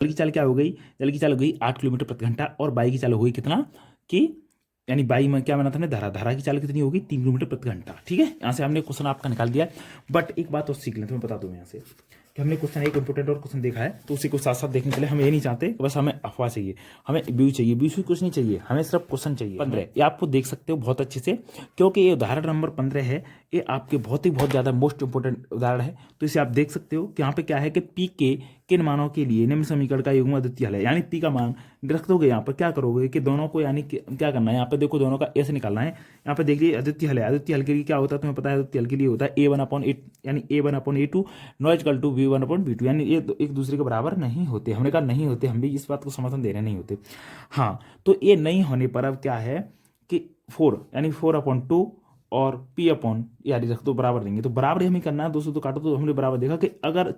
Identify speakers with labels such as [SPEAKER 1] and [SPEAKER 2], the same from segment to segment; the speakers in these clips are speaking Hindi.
[SPEAKER 1] जल की चाल क्या हो गई, जल की चाल हो गई 8 किलोमीटर प्रति घंटा, और वायु की चाल हो गई कितना कि यानी बाई में क्या बना था हमने, धारा की चाल कितनी होगी 3 किलोमीटर प्रति घंटा। ठीक है, यहाँ से हमने क्वेश्चन आपका निकाल दिया। बट एक बात और सीख लें, तो मैं बता दूँ यहाँ से कि हमने क्वेश्चन एक इंपोर्टेंट और क्वेश्चन देखा है, तो उसी को साथ साथ देखने के लिए हम ये नहीं चाहते कि बस हमें अफवाह चाहिए, हमें व्यू चाहिए, व्यू से कुछ नहीं चाहिए, हमें सिर्फ क्वेश्चन चाहिए। 15 ये आपको देख सकते हो बहुत अच्छे से, क्योंकि ये उदाहरण नंबर 15 है, ये आपके बहुत ज़्यादा मोस्ट इंपोर्टेंट उदाहरण है। तो इसे आप देख सकते हो कि यहाँ पे क्या है कि पी के किन मानों के लिए निम्न समीकरण का युग्म अद्वितीय हल है। यानी पी का मान रख दोगे, यहाँ पर क्या करोगे कि दोनों को यानी क्या करना है, यहाँ पे देखो दोनों का ऐसे निकालना है। यहाँ पे देख लीजिए अद्वितीय हल है, अद्वितीय हल के लिए क्या होता है तुम्हें पता है, अद्वितीय हल के लिए होता है A1/8 यानी A1/A2 not equal to V1/V2, यानी ये एक दूसरे के बराबर नहीं होते। हमने कहा नहीं होते, हम भी इस बात को समर्थन दे रहे नहीं होते। हाँ, तो ये नहीं होने पर अब क्या है कि 4 यानी 4/2 और P यानी रख दो बराबर देंगे, तो बराबर हमें करना है, 200 तो काटो, तो हमने बराबर देखा कि अगर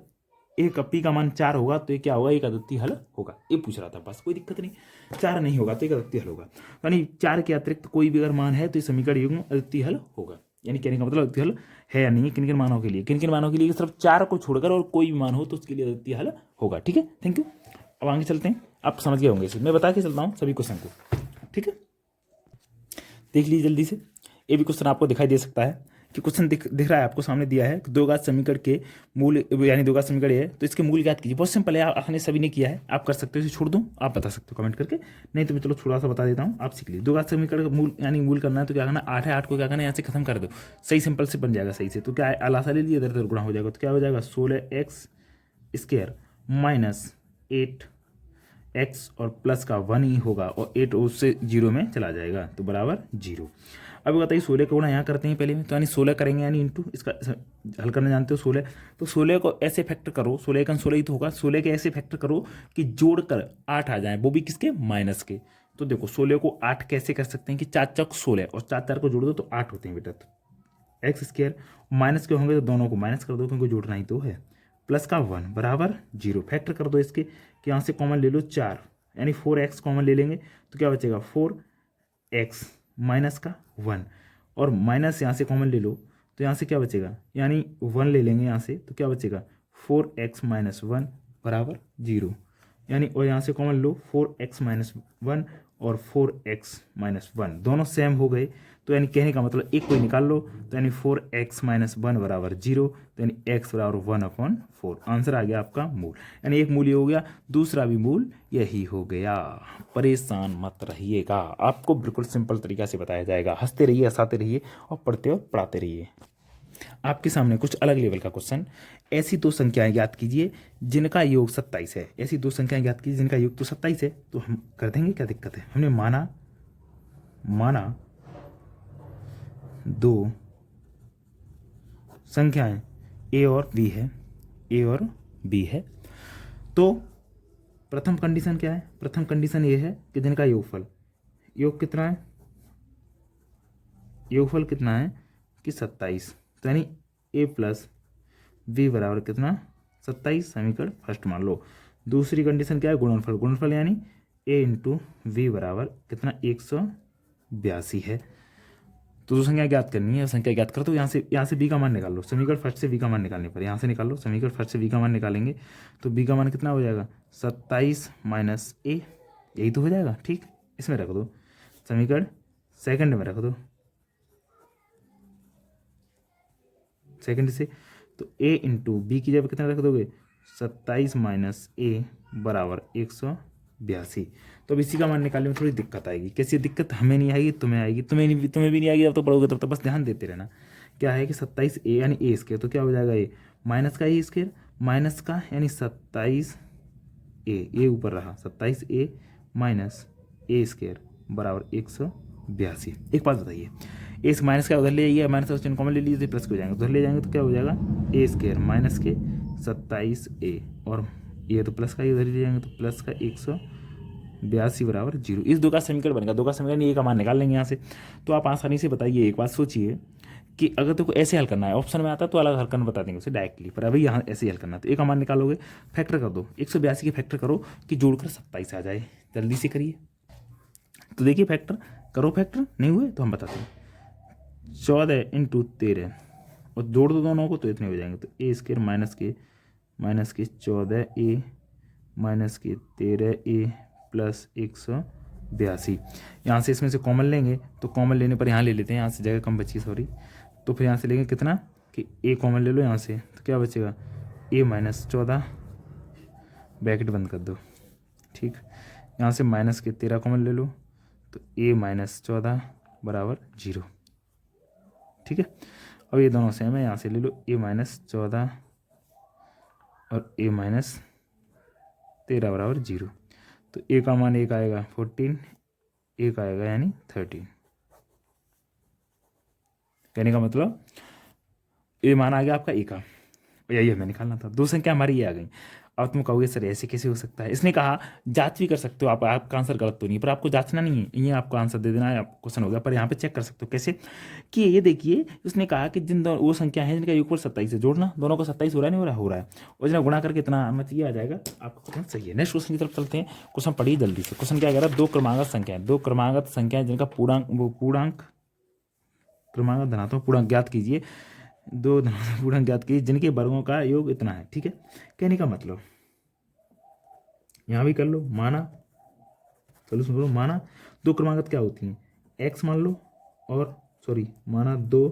[SPEAKER 1] एक पी का मान 4 होगा तो ये क्या होगा, एक अद्वितीय हल होगा। ये पूछ रहा था, बस कोई दिक्कत नहीं। 4 नहीं होगा तो एक अद्वितीय हल होगा, यानी 4 के अतिरिक्त कोई भी अगर मान है तो ये समीकरण युग्म अद्वितीय हल होगा। यानी कहने का मतलब अद्वितीय हल है या नहीं, किन किन मानों के लिए, किन किन मानों के लिए, सिर्फ 4 को छोड़कर और कोई भी मान हो तो उसके लिए अद्वितीय हल होगा। ठीक है, थैंक यू। अब आगे चलते हैं, आप समझ गए होंगे इसे, मैं बता के चलता हूँ सभी क्वेश्चन को। ठीक है, देख लीजिए जल्दी से, ये भी क्वेश्चन आपको दिखाई दे सकता है कि क्वेश्चन दिख रहा है आपको सामने दिया है कि दो घात समीकरण के मूल, यानी दो घात समीकरण है तो इसके मूल ज्ञात कीजिए। बहुत सिंपल है, आपने सभी ने किया है, आप कर सकते हो, इसे छोड़ दूं, आप बता सकते हो कमेंट करके, नहीं तो मैं चलो थोड़ा सा बता देता हूँ, आप सीख लीजिए। दो घात समीकरण का मूल यानी मूल करना है तो क्या करना, 8 है, 8 को क्या करना है यहाँ से खत्म कर दो, सही सिंपल से बन जाएगा सही से। तो क्या है, आलासा ले लीजिए, इधर उधर गुणा हो जाएगा, तो क्या हो जाएगा 16x² माइनस 8x और प्लस का 1 ही होगा, और 8 उससे 0 में चला जाएगा तो बराबर 0। अब बताइए 16 का गुणा यहाँ करते हैं पहले में, तो यानी 16 करेंगे यानी इंटू इसका हल करना जानते हो 16, तो 16 को ऐसे फैक्टर करो, 16 का 16 ही तो होगा, 16 के ऐसे फैक्टर करो कि जोड़कर 8 आ जाए, वो भी किसके, माइनस के। तो देखो 16 को 8 कैसे कर सकते हैं कि 4 चौक 16 और 4 4 को जोड़ दो तो 8 होते हैं बेटा। तो x² माइनस के होंगे तो दोनों को माइनस कर दो क्योंकि जोड़ना ही तो है, प्लस का 1 बराबर 0। फैक्टर कर दो इसके कि यहाँ से कॉमन ले लो 4 यानी 4x कॉमन ले लेंगे तो क्या बचेगा 4x माइनस का 1, और माइनस यहाँ से कॉमन ले लो तो यहाँ से क्या बचेगा, यानी 1 ले लेंगे यहाँ से तो क्या बचेगा 4x माइनस 1 बराबर 0, यानी और यहाँ से कॉमन लो 4x माइनस 1 और 4x माइनस 1 दोनों सेम हो गए, तो यानी कहने का मतलब एक कोई निकाल लो, तो यानी 4x माइनस 1 बराबर 0, तो यानी x बराबर 1/4। आंसर आ गया आपका मूल, यानी एक मूल ये हो गया, दूसरा भी मूल यही हो गया। परेशान मत रहिएगा, आपको बिल्कुल सिंपल तरीका से बताया जाएगा, हंसते रहिए, हंसाते रहिए और पढ़ते और पढ़ाते रहिए। आपके सामने कुछ अलग लेवल का क्वेश्चन, ऐसी दो संख्याएं ज्ञात कीजिए जिनका योग 27 है। ऐसी दो संख्याएं ज्ञात कीजिए जिनका योग तो 27 है, तो हम कर देंगे, क्या दिक्कत है। हमने माना दो संख्याएं a और b है, a और b है, तो प्रथम कंडीशन क्या है, प्रथम कंडीशन ये है कि जिनका योग कितना है, योगफल कितना है कि 27, तो यानी a प्लस b बराबर कितना 27, समीकरण फर्स्ट मान लो। दूसरी कंडीशन क्या है, गुणनफल यानी a इंटू वी बराबर कितना 182 है। तो जो संख्या ज्ञात करनी है संख्या ज्ञात कर दो, यहाँ से b का मान निकाल लो, समीकरण फर्स्ट से b का मान निकालने पर यहाँ से निकाल लो, समीकरण फर्स्ट से b का मान निकालेंगे तो b का मान कितना हो जाएगा 27 माइनस a, यही तो हो जाएगा। ठीक, इसमें रख दो, समीकरण सेकंड में रख दो, सेकंड से, तो a इंटू बी की जगह कितना रख दोगे 27 माइनस a बराबर 182। तो अब इसी का मान निकालने में थोड़ी दिक्कत आएगी, कैसी दिक्कत, हमें नहीं आएगी तुम्हें आएगी, तुम्हें भी नहीं आएगी, अब तो पढ़ोगे तब तो बस ध्यान देते रहना। क्या है कि 27a यानी a² तो क्या हो जाएगा ये माइनस का a² माइनस का यानी 27a ऊपर रहा 27a माइनस a² बराबर 182। एक बात बताइए, ए माइनस का उधर ले जाइए, माइनस का चिन्ह कॉमन ले लीजिए प्लस को जाएंगे, उधर ले जाएंगे तो क्या हो जाएगा a² माइनस के 27a और ये तो प्लस का ही उधर ले जाएंगे तो प्लस का 182 बराबर 0। इस दो का समीकरण बनेगा, दो का समीकरण ए का मान निकाल लेंगे यहाँ से। तो आप आसानी से बताइए, एक बात सोचिए कि अगर तो ऐसे हल करना है, ऑप्शन में आता तो अलग हल करना बता देंगे उसे डायरेक्टली, पर अभी यहाँ ऐसे हल करना है। तो ए का मान निकालोगे, फैक्टर कर दो, 182 के फैक्टर करो कि जोड़कर 27 आ जाए, जल्दी से करिए। तो देखिए फैक्टर करो, फैक्टर नहीं हुए तो हम बताते हैं 14 इंटू 13 और जोड़ दो दोनों को तो इतने हो जाएंगे, तो a² माइनस के 14a माइनस के 13a प्लस 182। यहाँ से इसमें से कॉमन लेंगे तो कॉमन लेने पर यहाँ ले लेते हैं, यहाँ से जगह कम बची सॉरी, तो फिर यहाँ से लेंगे कितना कि a कॉमन ले लो यहाँ से, तो क्या बचेगा a माइनस 14, ब्रैकेट बंद कर दो। ठीक, यहाँ से माइनस के 13 कॉमन ले लो तो a माइनस 14 बराबर 0। ठीक है, अब ये दोनों सेम है, यहाँ से ले लो a माइनस 14 और a माइनस 13 बराबर 0। तो a का मान एक आएगा 14, एक आएगा यानी 13। कहने का मतलब ये मान आ गया आपका a का, यही हमें निकालना था। दो संख्या हमारी ये आ गई। अब तुम कहोगे सर ऐसे कैसे हो सकता है, इसने कहा जांच भी कर सकते हो आप, आपका आंसर गलत तो नहीं, पर आपको जांचना नहीं है, ये आपको आंसर दे देना है, क्वेश्चन हो गया। पर यहाँ पे चेक कर सकते हो कैसे कि ये देखिए उसने कहा कि जिन दो वो संख्या है जिनका योगफल 27 से जोड़ना, दोनों को 27 हो रहा है, नहीं हो रहा, हो रहा है, और जिन्हें गुणा करके इतना आना चाहिए आ जाएगा, आपका क्वेश्चन सही है। नेक्स्ट क्वेश्चन की तरफ चलते हैं। क्वेश्चन पढ़िए जल्दी से। क्वेश्चन क्या कह रहा है, दो क्रमागत संख्याएं जिनका पूर्णांक क्रमागत धनात्मक पूर्णांक ज्ञात कीजिए, दो धनात्मक पूर्णांक ज्ञात कीजिए जिनके वर्गों का योग इतना है। ठीक है, कहने का मतलब यहाँ भी कर लो, माना चलो सुन लो, माना दो क्रमागत क्या होती हैं, x मान लो, और सॉरी माना दो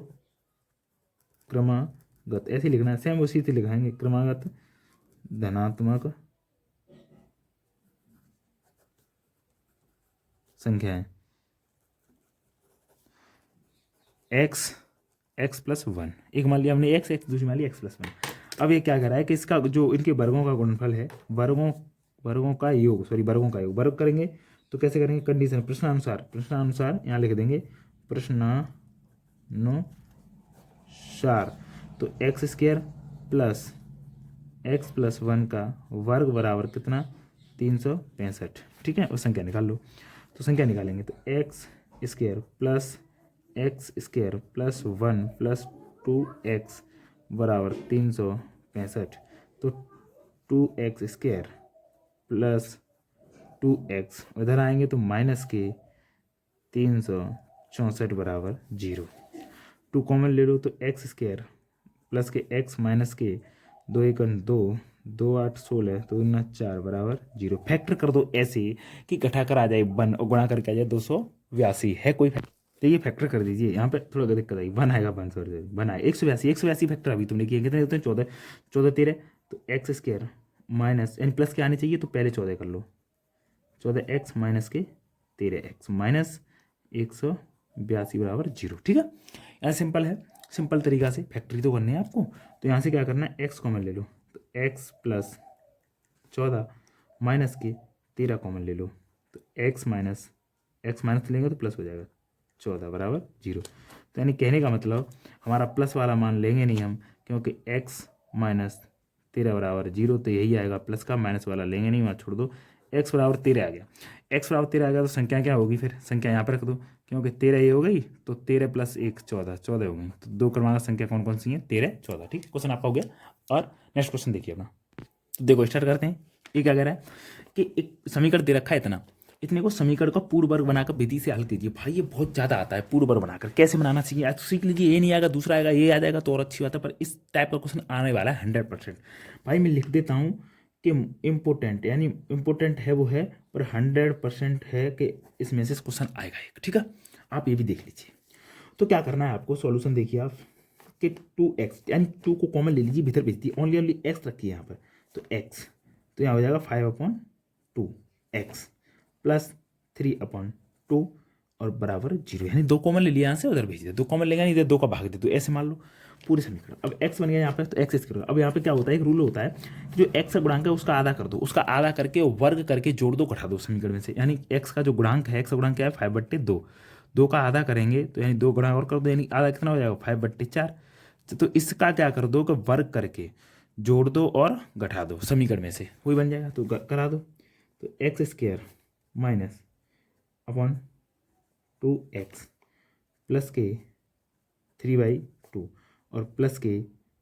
[SPEAKER 1] क्रमागत, ऐसे लिखना है, सेम उसी से लिखाएंगे, क्रमागत धनात्मक संख्याएं x प्लस 1, एक मान लिया हमने x, दूसरी मान लिया x प्लस 1। अब ये क्या कर रहा है कि इसका जो इनके वर्गों का गुणनफल है, वर्गों का योग, वर्ग करेंगे तो कैसे करेंगे, कंडीशन प्रश्नानुसार यहाँ लिख देंगे, प्रश्नानुसार, तो x प्लस 1 का वर्ग बराबर कितना 365। ठीक है, और संख्या निकाल लो, तो संख्या निकालेंगे तो x square plus 1 plus 2x बराबर 365। तो 2x स्क्वायर प्लस 2x इधर आएंगे तो माइनस के 364 बराबर 0। 2 कॉमन ले लो तो x स्क्वायर प्लस के x माइनस के 2 1 2, 2 8 16, तो 9 4 बराबर 0। फैक्टर कर दो ऐसे कि घटा कर आ जाए 1 और गुणा करके आ जाए 282। है कोई फैक्टर, तो ये फैक्टर कर दीजिए। यहाँ पे थोड़ा दिक्कत आई, 1 आएगा 1 सॉरी 1 आए 182 फैक्टर अभी तुमने किए कितने होते हैं 14, 14 13, तो एक्स स्क्वायर माइनस यानी प्लस के आने चाहिए तो पहले 14 कर लो, 14x माइनस के 13x माइनस 182 बराबर 0। ठीक है, यहाँ सिंपल है, सिंपल तरीका से फैक्टरी तो करनी है आपको। तो यहाँ से क्या करना है, x कॉमन ले लो, तो x प्लस 14 माइनस के 13 कॉमन ले लो, तो x माइनस लेंगे तो प्लस हो जाएगा 14 बराबर 0। तो यानी कहने का मतलब हमारा प्लस वाला मान लेंगे नहीं हम, क्योंकि x माइनस 13 बराबर 0, तो यही आएगा प्लस का, माइनस वाला लेंगे नहीं, वहाँ छोड़ दो। x बराबर 13 आ गया, x बराबर 13 आ गया तो संख्या क्या होगी, फिर संख्या यहाँ पर रख दो, क्योंकि 13 ये हो गई तो 13 प्लस 1 14 हो गई। तो दो क्रमांक संख्या कौन कौन सी है, 13 14। ठीक है, क्वेश्चन आपका हो गया। और नेक्स्ट क्वेश्चन देखिए अपना, तो देखो स्टार्ट करते हैं। ये क्या कह रहा है कि एक समीकरण दे रखा है इतने को समीकरण का पूर्ण वर्ग बनाकर विधि से हल कीजिए। भाई ये बहुत ज़्यादा आता है, पूर्ण वर्ग बनाकर कैसे बनाना चाहिए आज तो सीख लीजिए। ये नहीं आएगा दूसरा आएगा, ये आ जाएगा तो और अच्छी बात है, पर इस टाइप का क्वेश्चन आने वाला है 100%। भाई मैं लिख देता हूँ कि इम्पोर्टेंट, यानी इम्पोर्टेंट है वो है, पर 100% है कि इसमें से क्वेश्चन आएगा एक। ठीक है, आप ये भी देख लीजिए। तो क्या करना है आपको, सॉल्यूशन देखिए आप कि 2x यानी 2 को कॉमन ले लीजिए, भीतर भेज दिए, ओनली x रखिए यहाँ पर, तो x तो यहाँ हो जाएगा 5/2 x प्लस 3/2 और बराबर 0, यानी 2 कॉमन ले लिया यहाँ से, उधर भेज दिया, 2 कॉमन लेगा नहीं, 2 का भाग दे दो, ऐसे मान लो पूरे समीकरण। अब x बन गया यहाँ पर, तो x करो। अब यहाँ पे क्या होता है, एक रूल होता है कि जो x का गुणांक है उसका आधा कर दो, उसका आधा करके वर्ग करके जोड़ दो, घटा दो समीकरण में से। यानी x का जो गुणांक है, x का गुणांक क्या है 5/2, 2 का आधा करेंगे तो यानी 2 गुणा और कर दो, यानी आधा कितना हो जाएगा 5/4। तो इसका क्या कर दो कि वर्ग करके जोड़ दो और घटा दो समीकरण में से, वही बन जाएगा, तो करा दो। तो x square minus upon 2x plus के 3/2 और प्लस के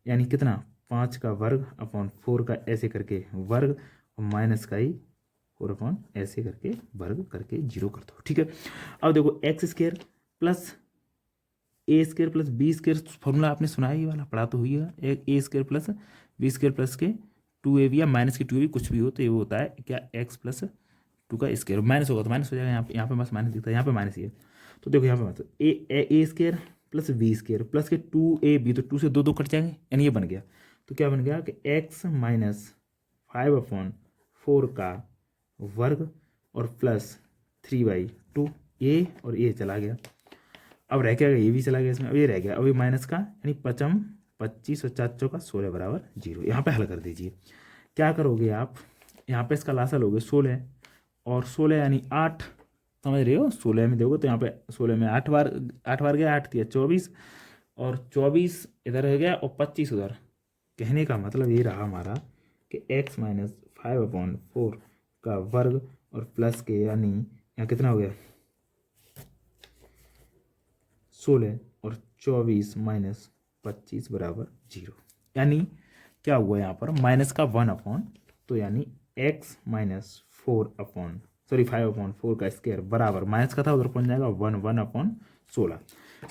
[SPEAKER 1] यानी कितना 5 का वर्ग अपॉन 4 का ऐसे करके वर्ग और माइनस का ही 4 अपॉन ऐसे करके वर्ग करके 0 कर दो। ठीक है, अब देखो X square plus A square plus B square, formula आपने सुना है, ये वाला पढ़ा तो हुई है, A square plus B square plus के 2ab या माइनस की 2ab कुछ भी हो तो ये वो होता है क्या x प्लस 2 का स्क्वायर, माइनस होगा तो माइनस हो जाएगा, यहाँ पे बस माइनस दिखता है, यहाँ पे माइनस ही है। तो देखो यहाँ पे मतलब A square plus B square plus के 2ab, तो 2 से 2 2 कट जाएंगे, यानी ये बन गया। तो क्या बन गया कि x माइनस 5/4 का वर्ग और प्लस 3/2, ये और ये चला गया। अब रह क्या गया, ये भी चला गया इसमें, अब ये रह गया, अब ये माइनस का यानी 25 और 4 चौका 16 बराबर 0। यहाँ पे हल कर दीजिए। क्या करोगे आप, यहाँ पे इसका लासा लोगे 16 और 16 यानी 8, समझ रहे हो, 16 में दोगे तो यहाँ पे 16 में 8 बार गया, 8 दिया 24 और 24 इधर हो गया और 25 उधर। कहने का मतलब ये रहा हमारा कि x माइनस 5/4 का वर्ग और प्लस के यानी यहाँ कितना हो गया 16 और 24 माइनस 25 बराबर 0, यानी क्या हुआ यहाँ पर माइनस का 1/, तो यानी x माइनस 5/4 का स्क्वायर बराबर माइनस का था उधर पहुँच जाएगा 1/16।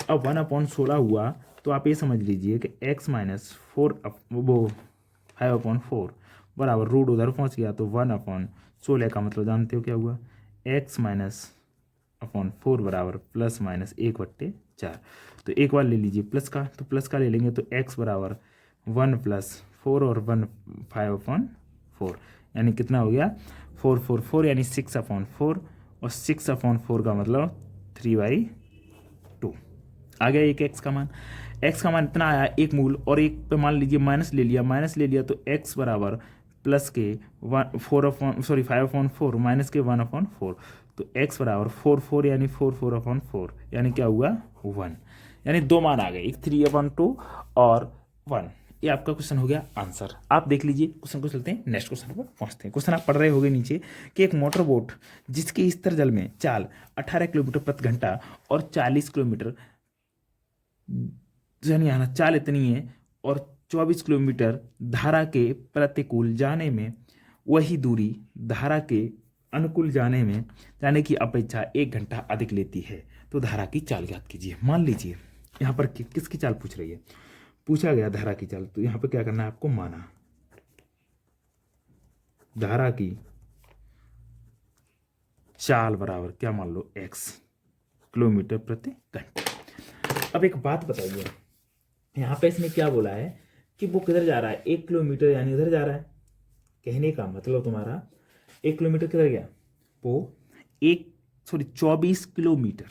[SPEAKER 1] अब 1/16 हुआ तो आप ये समझ लीजिए कि x माइनस 5/4 बराबर रूट उधर पहुँच गया तो 1/16 का मतलब जानते हो क्या हुआ, x माइनस 4 बराबर प्लस माइनस 1/4। तो एक बार ले लीजिए प्लस का, तो प्लस का ले लेंगे तो x बराबर 1 + 4 और 1 5/4, यानी कितना हो गया 4 यानी 6/4 और 6/4 का मतलब 3/2 आ गया। एक x का मान, x का मान इतना आया एक मूल, और एक पे मान लीजिए माइनस ले लिया तो x बराबर प्लस के 5/4 माइनस के 1/4, तो x बराबर 4 यानी 4/4 यानी क्या हुआ 1, यानी दो मान आ गए, एक 3/2 और 1। ये आपका क्वेश्चन हो गया आंसर। आप देख लीजिए क्वेश्चन को, चलते हैं नेक्स्ट क्वेश्चन पर पहुंचते हैं। क्वेश्चन आप पढ़ रहे होंगे नीचे कि एक मोटर बोट जिसके स्तर जल में चाल 18 किलोमीटर प्रति घंटा और 40 किलोमीटर, यानी यहाँ चाल इतनी है और 24 किलोमीटर धारा के प्रतिकूल जाने में, वही दूरी धारा के अनुकूल जाने की अपेक्षा 1 घंटा अधिक लेती है, तो धारा की चाल ज्ञात कीजिए। मान लीजिए यहाँ पर किसकी चाल पूछ रही है, पूछा गया धारा की चाल, तो यहाँ पर क्या करना है आपको, माना धारा की चाल बराबर क्या मान लो x किलोमीटर प्रति घंटा। अब एक बात बताइए, यहाँ पे इसने क्या बोला है कि वो किधर जा रहा है, 1 किलोमीटर यानी उधर जा रहा है। कहने का मतलब तुम्हारा 1 किलोमीटर किधर गया, वो 24 किलोमीटर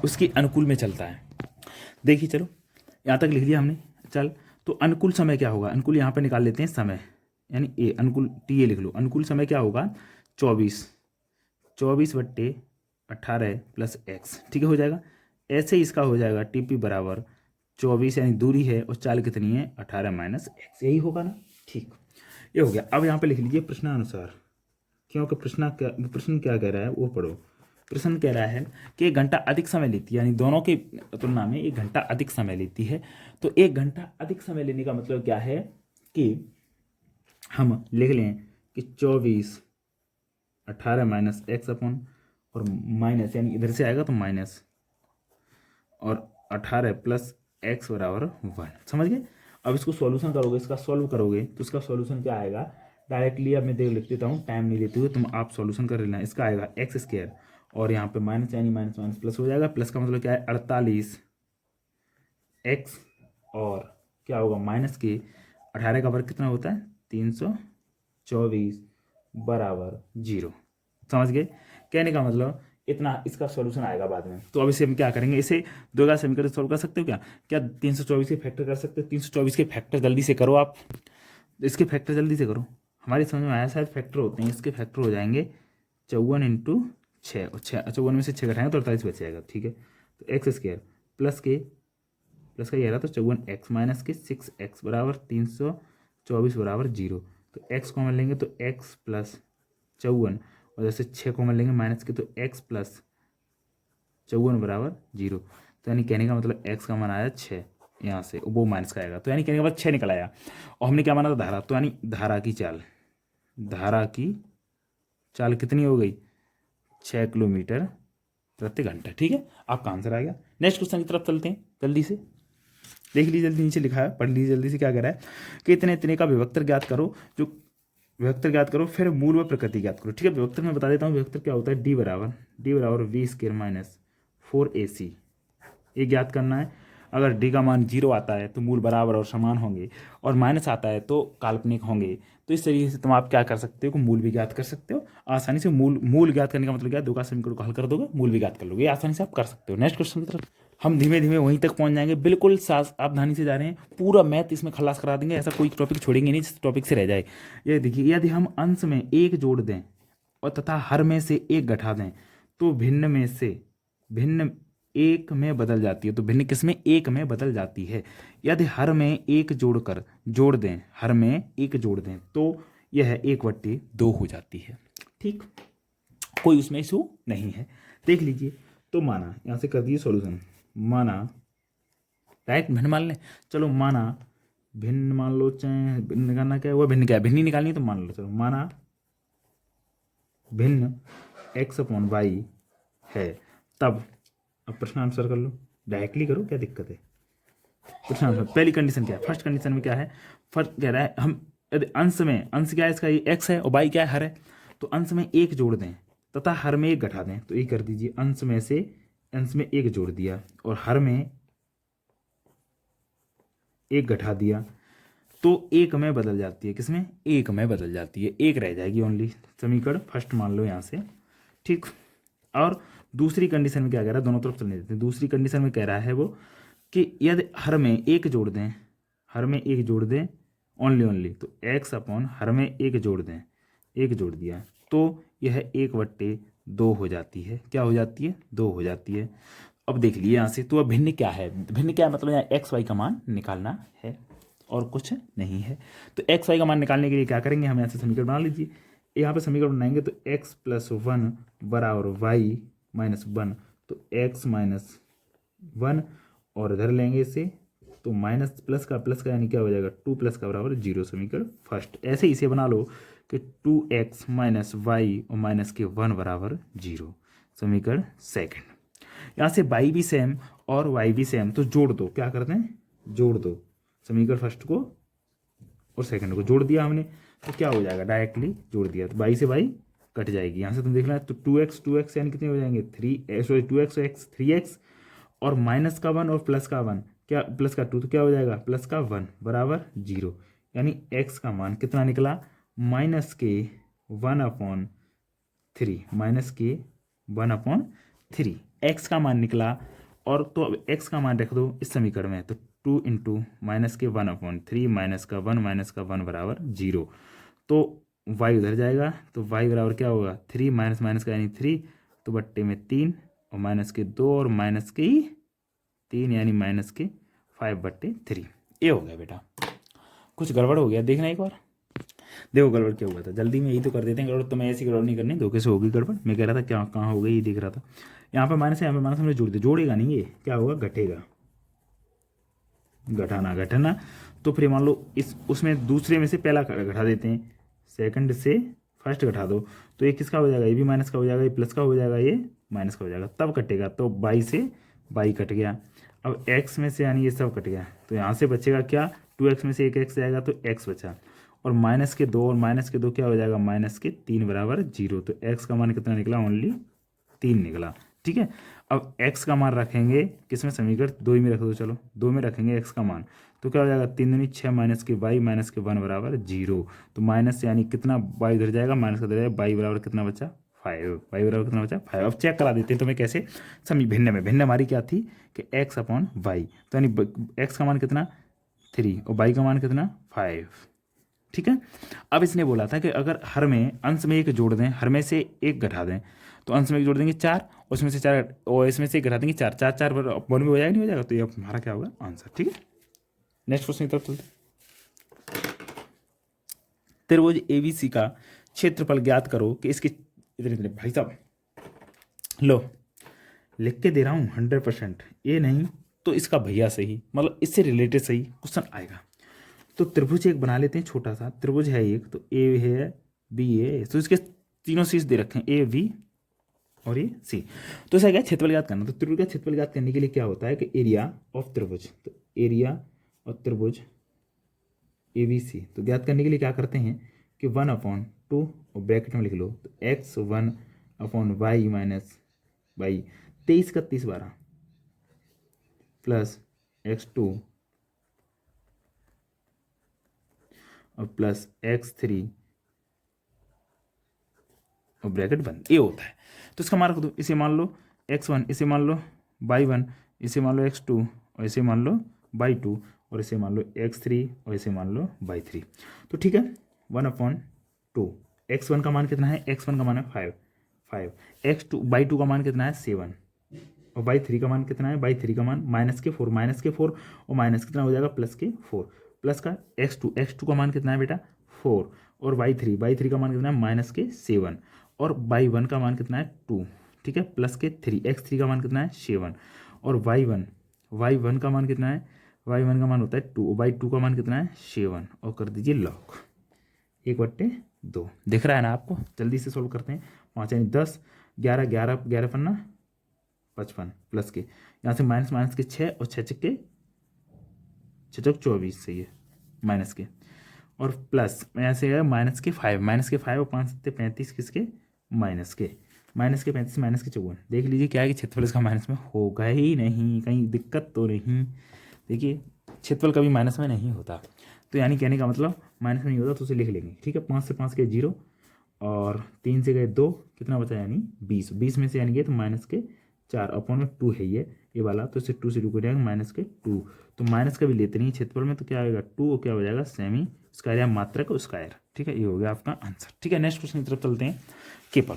[SPEAKER 1] उसके अनुकूल में चलता है। देखिए चलो यहाँ तक लिख लिया हमने। चल तो अनुकूल समय क्या होगा, अनुकूल यहाँ पे निकाल लेते हैं समय, यानी ए अनुकूल टी ए लिख लो। अनुकूल समय क्या होगा 24/18 प्लस एक्स, ठीक है हो जाएगा। ऐसे ही इसका हो जाएगा टीपी बराबर 24 यानी दूरी है और चाल कितनी है 18 माइनस एक्स, यही होगा ना, ठीक ये हो गया। अब यहाँ पे लिख लीजिए प्रश्नानुसार, क्योंकि प्रश्न क्या कह रहा है वो पढ़ो। प्रश्न कह रहा है कि 1 घंटा अधिक समय लेती है, यानी दोनों की तुलना में 1 घंटा अधिक समय लेती है। तो 1 घंटा अधिक समय लेने का मतलब क्या है कि हम लिख लें कि 24/18 माइनस एक्स अपॉन और माइनस, यानी इधर से आएगा तो माइनस और 18 प्लस एक्स बराबर 1, समझ गए। अब इसको सॉल्यूशन करोगे, इसका सॉल्व करोगे तो इसका सॉल्यूशन क्या आएगा, डायरेक्टली अब मैं लिख देता हूँ, टाइम नहीं लेते हुए तुम आप सॉल्यूशन कर लेना। इसका आएगा एक्स स्क्वायर और यहाँ पे माइनस यानी माइनस माइनस प्लस हो जाएगा। प्लस का मतलब क्या है 48 एक्स और क्या होगा माइनस के 18 का वर्ग कितना होता है 324 बराबर 0, समझ गए। कहने का मतलब इतना इसका सॉल्यूशन आएगा बाद में। तो अब इसे हम क्या करेंगे, इसे दो का समीकरण सॉल्व कर सकते हो क्या 324 के फैक्टर कर सकते हो। 324 के फैक्टर जल्दी से करो आप, इसके फैक्टर जल्दी से करो। हमारी समझ में आया शायद फैक्टर होते हैं, इसके फैक्टर हो जाएंगे 54 × 6 और 54 में से 6 घटाएंगे तो 48 बच जाएगा, ठीक है। तो एक्स स्क्वायर प्लस का ये रहा तो 54 एक्स माइनस के 6 एक्स बराबर 324 बराबर 0। तो एक्स कॉमन लेंगे तो एक्स प्लस 54 और जैसे 6 कॉमन लेंगे माइनस के तो एक्स प्लस 54 बराबर 0। तो यानी कहने का मतलब एक्स का मान आया 6, यहाँ से वो माइनस का आएगा, तो यानी कहने का मतलब 6 निकल आया। और हमने क्या माना था धारा, तो यानी धारा की चाल कितनी हो गई 6 किलोमीटर प्रति घंटा, ठीक है। आपका आंसर आ गया। नेक्स्ट क्वेश्चन की तरफ चलते हैं जल्दी से। देख लीजिए जल्दी, नीचे लिखा है, पढ़ लीजिए जल्दी से क्या कह रहा है कि इतने इतने का विभक्तर ज्ञात करो, जो विभक्तर ज्ञात करो, फिर मूल व प्रकृति ज्ञात करो। ठीक है, विभक्तर मैं बता देता हूँ, विभक्तर क्या होता है, डी बराबर वी स्क्वायर माइनस 4ac, ये ज्ञात करना है। अगर डी का मान 0 आता है तो मूल बराबर और समान होंगे, और माइनस आता है तो काल्पनिक होंगे। तो इस तरीके से तुम आप क्या कर सकते हो कि मूल भी ज्ञात कर सकते हो आसानी से। मूल ज्ञात करने का मतलब क्या है, दो का समीकरण को हल कर दोगे, मूल भी ज्ञात कर लोगे, आसानी से आप कर सकते हो। नेक्स्ट क्वेश्चन की तरफ हम धीमे धीमे वहीं तक पहुंच जाएंगे, बिल्कुल सावधानी से जा रहे हैं, पूरा मैथ इसमें खलास करा देंगे, ऐसा कोई टॉपिक छोड़ेंगे नहीं जिस टॉपिक से रह जाए। ये देखिए, यदि हम अंश में एक जोड़ दें और तथा हर में से एक घटा दें तो भिन्न में से भिन्न एक में बदल जाती है। तो भिन्न किस में, एक में बदल जाती है। यदि हर में एक जोड़ दें, हर में एक जोड़ दें तो यह 1/2 हो जाती है। ठीक, कोई उसमें इशू नहीं है। देख लीजिए, तो माना यहाँ से कर दिए सॉल्यूशन, माना डायरेक्ट भिन्न मान लें, चलो माना भिन्न मान लो, चाहे भिन्न निकालना क्या है, वह भिन्न क्या है, भिन्न ही निकालनी है तो मान लो, चलो माना भिन्न x/y है, तब अब प्रश्न आंसर कर लो, डायरेक्टली करो, क्या दिक्कत है। प्रश्न आंसर, पहली कंडीशन क्या है, फर्स्ट कंडीशन में क्या है, फर्स्ट कह रहा है हम यदि अंश में, अंश क्या है इसका, ये x है और y क्या है, हर है, तो अंश में एक जोड़ दें तथा हर में एक घटा दें। तो ये कर दीजिए, अंश में एक जोड़ दिया और हर में एक घटा दिया तो एक में बदल जाती है, किसमें, एक में बदल जाती है, एक रह जाएगी ओनली। समीकरण फर्स्ट मान लो यहाँ से। ठीक, और दूसरी कंडीशन में क्या कह रहा है, दोनों तरफ चलने देते हैं। दूसरी कंडीशन में कह रहा है वो कि यदि हर में एक जोड़ दें, हर में एक जोड़ दें ओनली, तो x/, हर में एक जोड़ दें, एक जोड़ दिया तो यह 1/2 हो जाती है। क्या हो जाती है, 2 हो जाती है। अब देख लिए यहाँ से, तो अब भिन्न क्या है, भिन्न क्या है मतलब यहाँ x y का मान निकालना है और कुछ नहीं है। तो x y का मान निकालने के लिए क्या करेंगे, हम यहाँ से समीकरण बना लीजिए। यहाँ पे समीकरण बनाएंगे तो x + 1 बराबर y - 1, तो x - 1 और इधर लेंगे इसे, तो माइनस प्लस का यानी क्या हो जाएगा, 2 प्लस का बराबर 0। समीकरण फर्स्ट। ऐसे ही इसे बना लो कि 2x - y और माइनस के 1 बराबर 0। समीकरण सेकंड। यहाँ से y भी सेम और y भी सेम, तो जोड़ दो, क्या करते हैं, जोड़ दो समीकरण फर्स्ट को और सेकंड को जोड़ दिया हमने, तो क्या हो जाएगा, डायरेक्टली जोड़ दिया तो y से y कट जाएगी। यहाँ से तुम देख लेना, तो 2x यानी कितने हो जाएंगे, 2x 3x और माइनस का 1 और प्लस का 1, क्या प्लस का 2, तो क्या हो जाएगा, प्लस का 1 बराबर 0। यानी x का मान कितना निकला, -1/3, -1/3 x का मान निकला। और तो अब x का मान रख दो इस समीकरण में, तो 2 × -1/3 - 1 बराबर 0। तो y उधर जाएगा, तो y बराबर क्या होगा, 3 माइनस का यानी 3, तो बट्टे में 3 और -2 और -3 यानी -5/3। ये हो गया बेटा। कुछ गड़बड़ हो गया, देखना एक बार, देखो गड़बड़ क्या हुआ था, जल्दी में यही तो कर देते हैं गड़बड़, तो मैं ऐसी गड़बड़ नहीं करनी, धोखे से होगी गड़बड़। मैं कह रहा था क्या कहाँ हो गई, ये दिख रहा था, यहाँ पे माइनस है, यहाँ पे माइनस, हमने जोड़ दिया, जोड़ेगा नहीं, ये क्या होगा, घटेगा, घटाना। तो फिर मान लो इस उसमें दूसरे में से पहला घटा देते हैं, सेकंड से फर्स्ट घटा दो, तो ये किसका हो जाएगा, ये भी माइनस का हो जाएगा, ये प्लस का हो जाएगा, ये माइनस का हो जाएगा, तब कटेगा। तो बाई से बाई कट गया। अब x में से यानी ये सब कट गया, तो यहाँ से बचेगा क्या, 2x में से एक x जाएगा तो x बचा, और -2 और -2 क्या हो जाएगा, -3 बराबर 0। तो x का मान कितना निकला, ओनली 3 निकला। ठीक है, अब x का मान रखेंगे किसमें, समीकरण 2 में रख दो, चलो 2 में रखेंगे x का मान, तो क्या हो जाएगा, 3 दूनी 6 माइनस के y माइनस के 1 बराबर 0। तो माइनस यानी कितना, y उधर जाएगा, माइनस का उधर जाएगा, y बराबर कितना बचा, 5। y बराबर कितना बचा, 5। अब चेक करा देते हैं तुम्हें कैसे, समझ, भिन्न हमारी क्या थी कि x/y, तो यानी x का मान कितना 3 और y का मान कितना 5। ठीक है, अब इसने बोला था कि अगर हर में अंश में एक जोड़ दें, हर में से एक घटा दें, तो अंश में एक जोड़ देंगे 4, उसमें से 4 और इसमें से एक घटा देंगे 4, 4 4 वन में हो जाएगा, नहीं हो जाएगा, तो ये हमारा क्या होगा, आंसर। ठीक है, नेक्स्ट क्वेश्चन की तरफ चलते। त्रिभुज ABC का क्षेत्रफल ज्ञात करो कि इसके इतने भाई साहब लो लिख के दे रहा हूँ 100%, ये नहीं तो इसका भैया सही, मतलब इससे रिलेटेड सही क्वेश्चन आएगा। तो त्रिभुज एक बना लेते हैं, छोटा सा त्रिभुज है एक, तो ए है, बी है, तो इसके तीनों शीर्ष दे रखे हैं, ए बी और ये सी। तो ऐसा क्या क्षेत्रफल ज्ञात करना, तो त्रिभुज का क्षेत्रफल ज्ञात करने के लिए क्या होता है कि एरिया ऑफ त्रिभुज, तो एरिया और त्रिभुज ABC। तो ज्ञात करने के लिए क्या करते हैं कि 1/2 और ब्रैकेट में लिख लो, तो x1/y माइनस y 23 का 30 12 प्लस x2 और प्लस x3 और ब्रैकेट बंद, ये होता है। तो इसका मान रख दो, इसे मान लो x1, इसे मान लो y1, इसे मान लो x2 और इसे मान लो y2 और इसे मान लो x3 और इसे मान लो y3। तो ठीक है, 1/2 x1 का मान कितना है, x1 का मान है 5, x2 y2 का मान कितना है 7 और y3 का मान कितना है, y3 का मान -4 और माइनस कितना हो जाएगा +4 प्लस का x2 का मान कितना है बेटा 4 और y3 का मान कितना है -7 और y1 का मान कितना है 2, ठीक है, +3 x3 का मान कितना है 7 और y1 का मान कितना है, y1 का मान होता है 2 और y2 का मान कितना है 7 और कर दीजिए लॉग 1/2। दिख रहा है ना आपको, जल्दी से सोल्व करते हैं। 5 यानी 10, 11 पन्ना 55 प्लस के यहाँ से माइनस के 6 और 6 चक्के 24 सही है माइनस के और प्लस यहाँ से है माइनस के 5 और 5 7 35 किसके माइनस के 35 माइनस के 54। देख लीजिए क्या है कि क्षेत्रफल इसका माइनस में होगा ही नहीं, कहीं दिक्कत तो नहीं। देखिए क्षेत्रफल कभी माइनस में नहीं होता, तो यानी कहने का मतलब माइनस में नहीं होता तो उसे लिख लेंगे, ठीक है। 5 से 5 गए 0 और 3 से गए 2, कितना बचा यानी 20 में से यानी गए तो -4/2 है ये वाला, तो इसे 2 से 2 को जाएगा -2। तो माइनस का भी लेते नहीं क्षेत्रफल में, तो क्या आएगा 2 और क्या हो जाएगा सेमी स्क्वायर या मात्रक स्क्वायर, ठीक है। ये हो गया आपका आंसर, ठीक है। नेक्स्ट क्वेश्चन की तरफ चलते हैं। के पर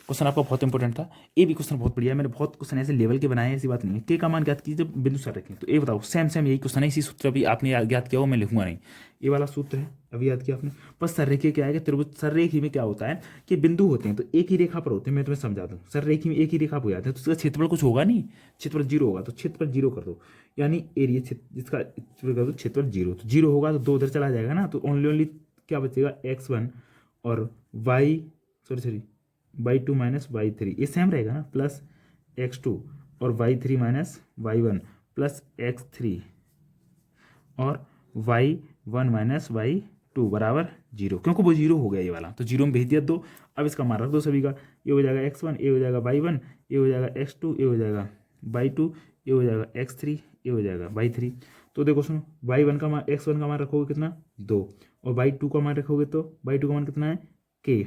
[SPEAKER 1] क्वेश्चन आपका बहुत इंपॉर्टेंट था, ये भी क्वेश्चन बहुत बढ़िया है। मैंने बहुत क्वेश्चन ऐसे लेवल के बनाए, ऐसी बात नहीं है। के का मान ज्ञात कीजिए जब बिंदु सर रखें, तो ये बताओ सेम यही क्वेश्चन है, इसी सूत्र अभी आपने ज्ञात किया हो, मैं लिखूंगा नहीं, ये वाला सूत्र है अभी याद किया आपने। बस सररेखी क्या है, त्रिभुज सररेखी में क्या होता है कि बिंदु होते हैं तो एक ही रेखा पर होते हैं। मैं तुम्हें समझा दूं, सररेखी में एक ही रेखा पर हो जाते हैं तो उसका क्षेत्रफल कुछ होगा नहीं, क्षेत्रफल 0 होगा, तो क्षेत्रफल 0 कर दो, यानी एरिया जिसका कर दो क्षेत्रफल 0, तो 0 होगा तो 2 उधर चला जाएगा ना, तो ओनली क्या बचेगा x1 और y2 माइनस y3, ये सेम रहेगा ना, प्लस x2 और y3 minus y1 plus x3 और y1 माइनस y2 बराबर 0, क्योंकि वो 0 हो गया ये वाला, तो 0 में भेज दिया 2। अब इसका मान रख दो सभी का, ये हो जाएगा x1, ये हो जाएगा y1, ये हो जाएगा x2, ये हो जाएगा y2, ये हो जाएगा x3, ये हो जाएगा y3। तो देखो सुनो, y1 का मान x1 का मान रखोगे कितना 2 और y2 का मान रखोगे तो y2 का मान कितना है k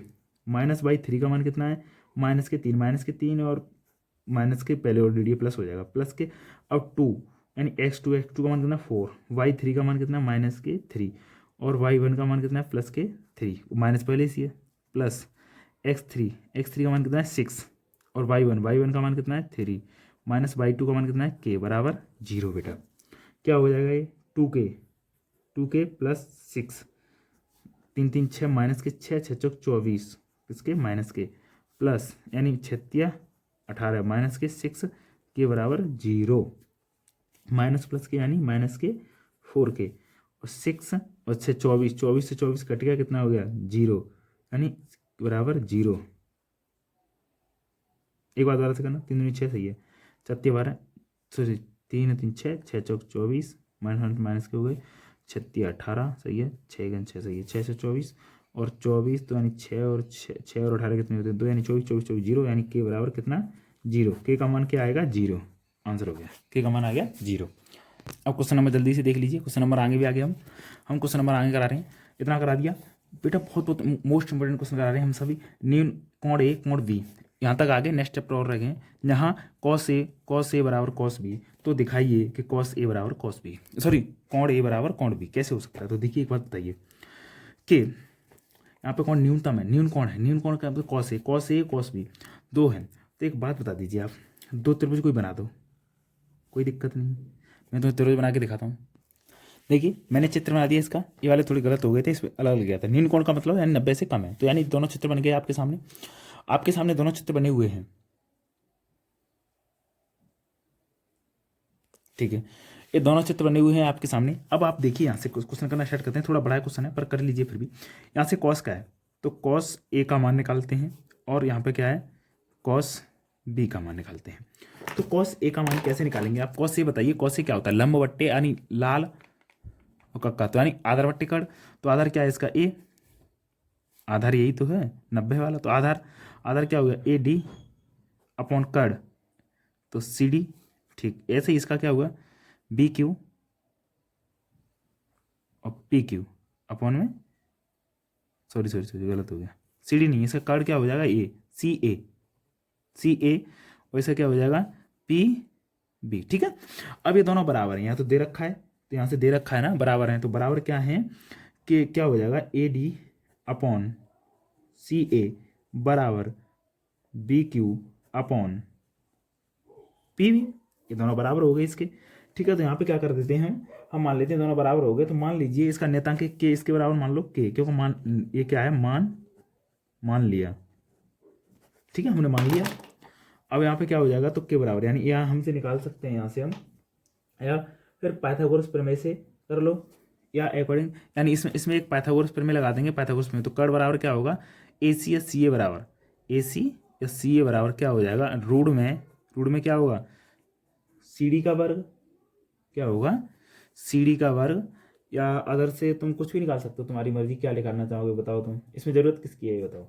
[SPEAKER 1] माइनस y3 का मान कितना है -3 और माइनस के पहले ऑलरेडी प्लस हो जाएगा प्लस के। अब 2 यानी x2 का मान कितना 4, y3 का मान कितना -3 और y1 का मान कितना है +3, माइनस पहले से है, प्लस x3 का मान कितना है 6 और y1 का मान कितना है 3 माइनस y2 का मान कितना है k बराबर 0। बेटा क्या हो जाएगा ये 2k प्लस 6, 3 3 6 माइनस के 6 6 चौक 24 किसके माइनस के प्लस यानी 36 18 माइनस के 6 के बराबर 0 माइनस प्लस के यानी माइनस के 4k और 6 और 6 24 से 24 कट गया, कितना हो गया 0 यानी बराबर 0। एक बात दोबारा से करना, 3 दूनी 6 सही है, 36 12 सॉरी 3 3 6 6 चौक 24 माइनस के हो गए 36 18 सही है, 6 गुना 6 सही है, 6 से 24 और 24 तो यानी 6 और 18 कितने होते हैं 2 यानी 24 0 यानी के बराबर कितना 0। के का मान क्या आएगा 0, आंसर हो गया, के का मान आ गया 0। अब क्वेश्चन नंबर जल्दी से देख लीजिए, क्वेश्चन नंबर आगे भी आ गया, हम क्वेश्चन नंबर आगे करा रहे हैं, इतना करा दिया बेटा। बहुत मोस्ट इंपोर्टेंट क्वेश्चन करा रहे हैं हम सभी। न्यून कोण ए कोण बी, यहाँ तक आगे नेक्स्ट चैप्टर और रखें, यहाँ कॉस ए बराबर कॉस बी, तो दिखाइए कि कॉस ए बराबर कॉस बी, सॉरी कोण ए बराबर कोण बी कैसे हो सकता है। तो देखिए एक बात बताइए कि यहाँ पे कौन न्यूनतम है, न्यून कौन है, न्यून कौन का मतलब कॉस ए कॉस बी 2 है। तो एक बात बता दीजिए आप, 2 त्रिभुज कोई बना दो, कोई दिक्कत नहीं, मैं तुम्हें त्रिभुज बना के दिखाता हूँ। देखिए मैंने चित्र बना दिया इसका, ये वाले थोड़े गलत हो गए थे, इस पर अलग लग गया था। न्यून कोण का मतलब यानी 90 से कम है, तो यानी दोनों चित्र बन गए आपके सामने दोनों चित्र बने हुए हैं, ठीक है। ये दोनों चित्र बने हुए हैं आपके सामने। अब आप देखिए यहाँ से क्वेश्चन करना स्टार्ट करते हैं, थोड़ा बड़ा क्वेश्चन है पर कर लीजिए फिर भी। यहाँ से कॉस का है तो कॉस ए का मान निकालते हैं और यहाँ पे क्या है कॉस बी का मान निकालते हैं। तो कॉस ए का मान कैसे निकालेंगे आप? कॉस ए बताइए, कॉस ए क्या होता है? लंब बट्टे यानी लाल और कक्का, तो यानी आधार बट्टे कड़। तो आधार क्या है इसका? ए। आधार यही तो है 90 वाला, तो आधार आधार क्या हो गया? ए डी अपॉन कड़, तो सी डी। ठीक, ऐसे ही इसका क्या हुआ? बी क्यू और पी क्यू अपॉन में, सॉरी सॉरी सॉरी गलत हो गया, सी डी नहीं, इसका कड़ क्या हो जाएगा? ए, सी ए, सी ए, और इसका क्या हो जाएगा? P B. ठीक है, अब ये दोनों बराबर हैं, यहाँ तो दे रखा है, तो यहाँ से दे रखा है ना, बराबर है, तो बराबर क्या है कि क्या हो जाएगा? ए डी अपॉन सी ए बराबर B Q upon P V. ये दोनों बराबर हो गए इसके। ठीक है, तो यहाँ पे क्या कर देते हैं हम मान लेते हैं दोनों बराबर हो गए, तो मान लीजिए इसका नेतांक के इसके बराबर मान लो के, क्योंकि मान ये क्या है? मान मान लिया। ठीक है, हमने मान लिया। अब यहाँ पे क्या हो जाएगा? तो के बराबर, यानी यहाँ हमसे निकाल सकते हैं यहाँ से हम, या फिर पाइथागोरस प्रमेय से कर लो, या अकॉर्डिंग, यानी इसमें इसमें एक पाइथागोरस प्रमेय लगा देंगे। पाइथागोरस प्रमेय, तो कड़ बराबर क्या होगा? ए सी या सी ए बराबर, ए सी या सी ए बराबर क्या हो जाएगा? रूट में क्या होगा? सी डी का वर्ग। क्या होगा? सी डी का वर्ग, या अदर से तुम कुछ भी निकाल सकते हो, तुम्हारी मर्जी, क्या निकालना चाहोगे बताओ तुम, इसमें जरूरत किसकी है ये बताओ।